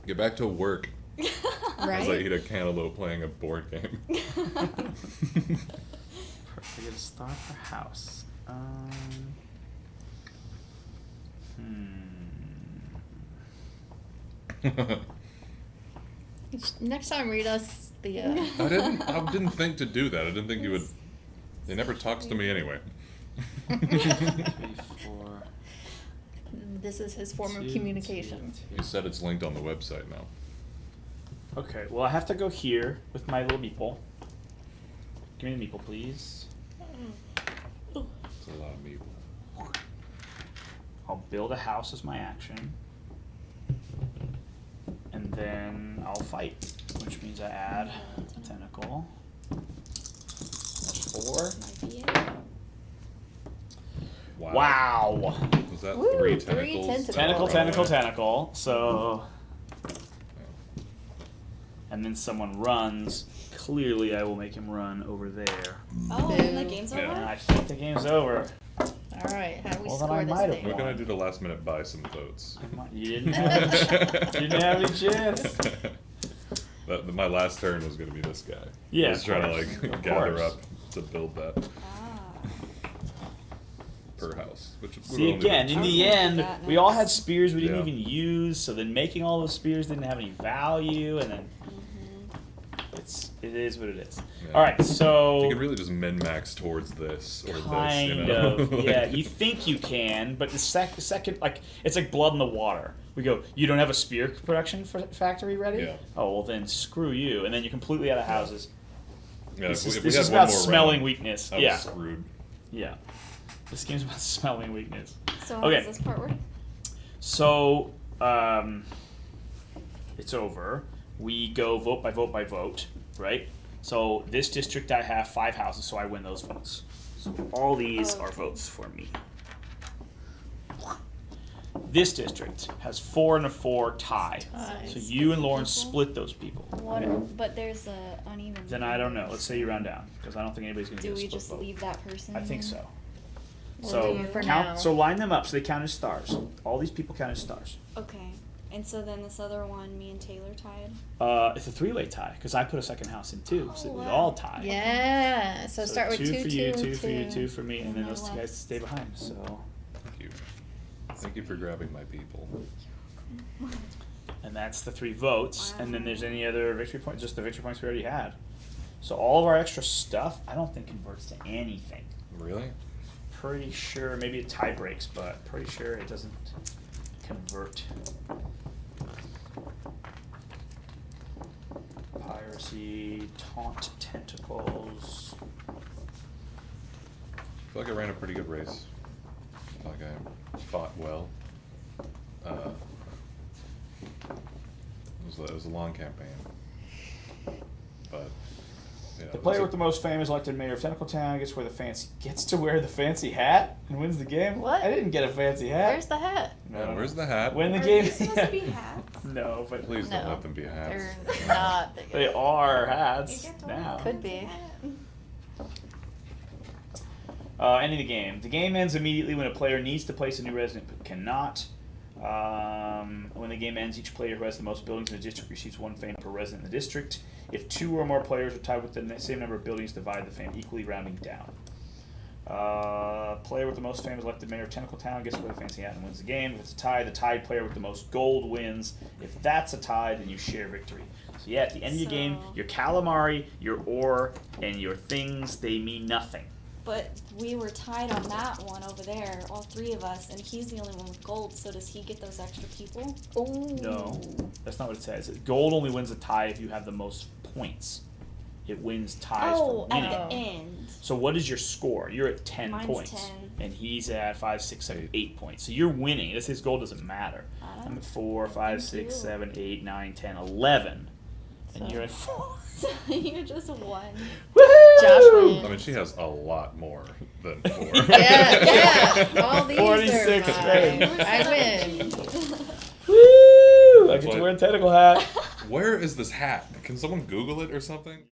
Get back to work as I Right? eat a cantaloupe playing a board game. Perfect. I get a star for house. Next time, read us the. I didn't think to do that. I didn't think you would. They never talks to me anyway. 3, 4. This is his form of 2, communication. 2, You said it's linked on the website now. Okay, well I have to go here with my little meeple. Give me the meeple, please. It's a lot of meat. I'll build a house as my action. And then I'll fight, which means I add a tentacle. That's 4. Might be it. Wow! Was that Woo, 3 3 tentacles? tentacles. Tentacle, Run tentacle, away? tentacle. So, and then someone runs. Clearly, I will make him run over there. Oh, and the game's over? Yeah. And I think the game's over. All right, how do we Well, then I score this might have thing? We're gonna do the last minute buy some votes. You didn't have, you didn't have any chance. My last turn was gonna be this guy. Yeah, I was of trying course. to like Of gather course. up to build that Ah. per house. Which would See, only again, be in I was the gonna do end, that we all had next. spears we didn't Yeah. even use, so then making all those spears didn't have any value, and then it is what it is. Yeah. All right, so You could really just min-max towards this or kind this, you know? of, yeah. You think you can, but the second, like, it's like blood in the water. We go, you don't have a spear production factory ready? Yeah. Oh, well then screw you, and then you're completely out of houses. Yeah, This if is, we this had is one about more smelling round, weakness. I was Yeah, screwed. yeah. This game's about smelling weakness. So how Okay. does this part work? So, it's over. We go vote by vote by vote, right? So this district I have 5 houses, so I win those votes. So all these are Okay. votes for me. This district has 4 and a 4 tie. Ties. So you and Lauren People? split those people. What? But there's a uneven. Then I don't know. Let's say you round down, because I don't think anybody's going to Do get a we split just vote. leave that person? I think then? so. We'll So do it for count. now. So line them up so they count as stars. All these people count as stars. Okay. And so then this other one, me and Taylor tied. It's a 3-way tie because I put a second house in too, so it Oh, would wow. all tie. Yeah. So start with 2 2, for 2, you, 2, 2 for you, 2 for me, and And then I those 2 left. guys stay behind. So, Thank you. Thank you for grabbing my people. and that's the 3 votes. And then there's any other victory points? Just the victory points we already had. So all of our extra stuff, I don't think converts to anything. Really? Pretty sure, maybe it tie breaks, but pretty sure it doesn't convert. Piracy, taunt, tentacles. I feel like I ran a pretty good race. Like I fought well. It was a long campaign, but Yeah, The player those with the most fame is elected mayor of Tentacle Town. Gets to wear the fancy hat and wins the game. What? I didn't get a fancy hat. Where's the hat? Yeah, where's the hat? When the Are game. these supposed to be hats? No, but Please don't No. let them be hats. They're not. they are hats You get to now. Could be. Ending the game. The game ends immediately when a player needs to place a new resident but cannot. When the game ends, each player who has the most buildings in the district receives 1 fame per resident in the district. If 2 or more players are tied with the same number of buildings, divide the fame equally, rounding down. Player with the most fame is elected mayor of Tentacle Town, gets to wear the fancy hat and wins the game. If it's a tie, the tied player with the most gold wins. If that's a tie, then you share victory. So yeah, at the end of your game, your calamari, your ore, and your things, they mean nothing. But we were tied on that one over there, all 3 of us, and he's the only one with gold, so does he get those extra people? Ooh. No, that's not what it says. Gold only wins a tie if you have the most points. It wins ties for winning. At the end. So what is your score? You're at 10 Mine's points. 10. And he's at 5, 6, 7, 8 points. So you're winning. His gold doesn't matter. I'm at 4, 5, 6, 7, 8, 9, 10, 11. And you're at 4. So you just won. Woohoo! Josh wins. I mean, she has a lot more than 4. Yeah. All these 46 are mine. straight. I win. Woo! I get to What? wear a tentacle hat. Where is this hat? Can someone Google it or something?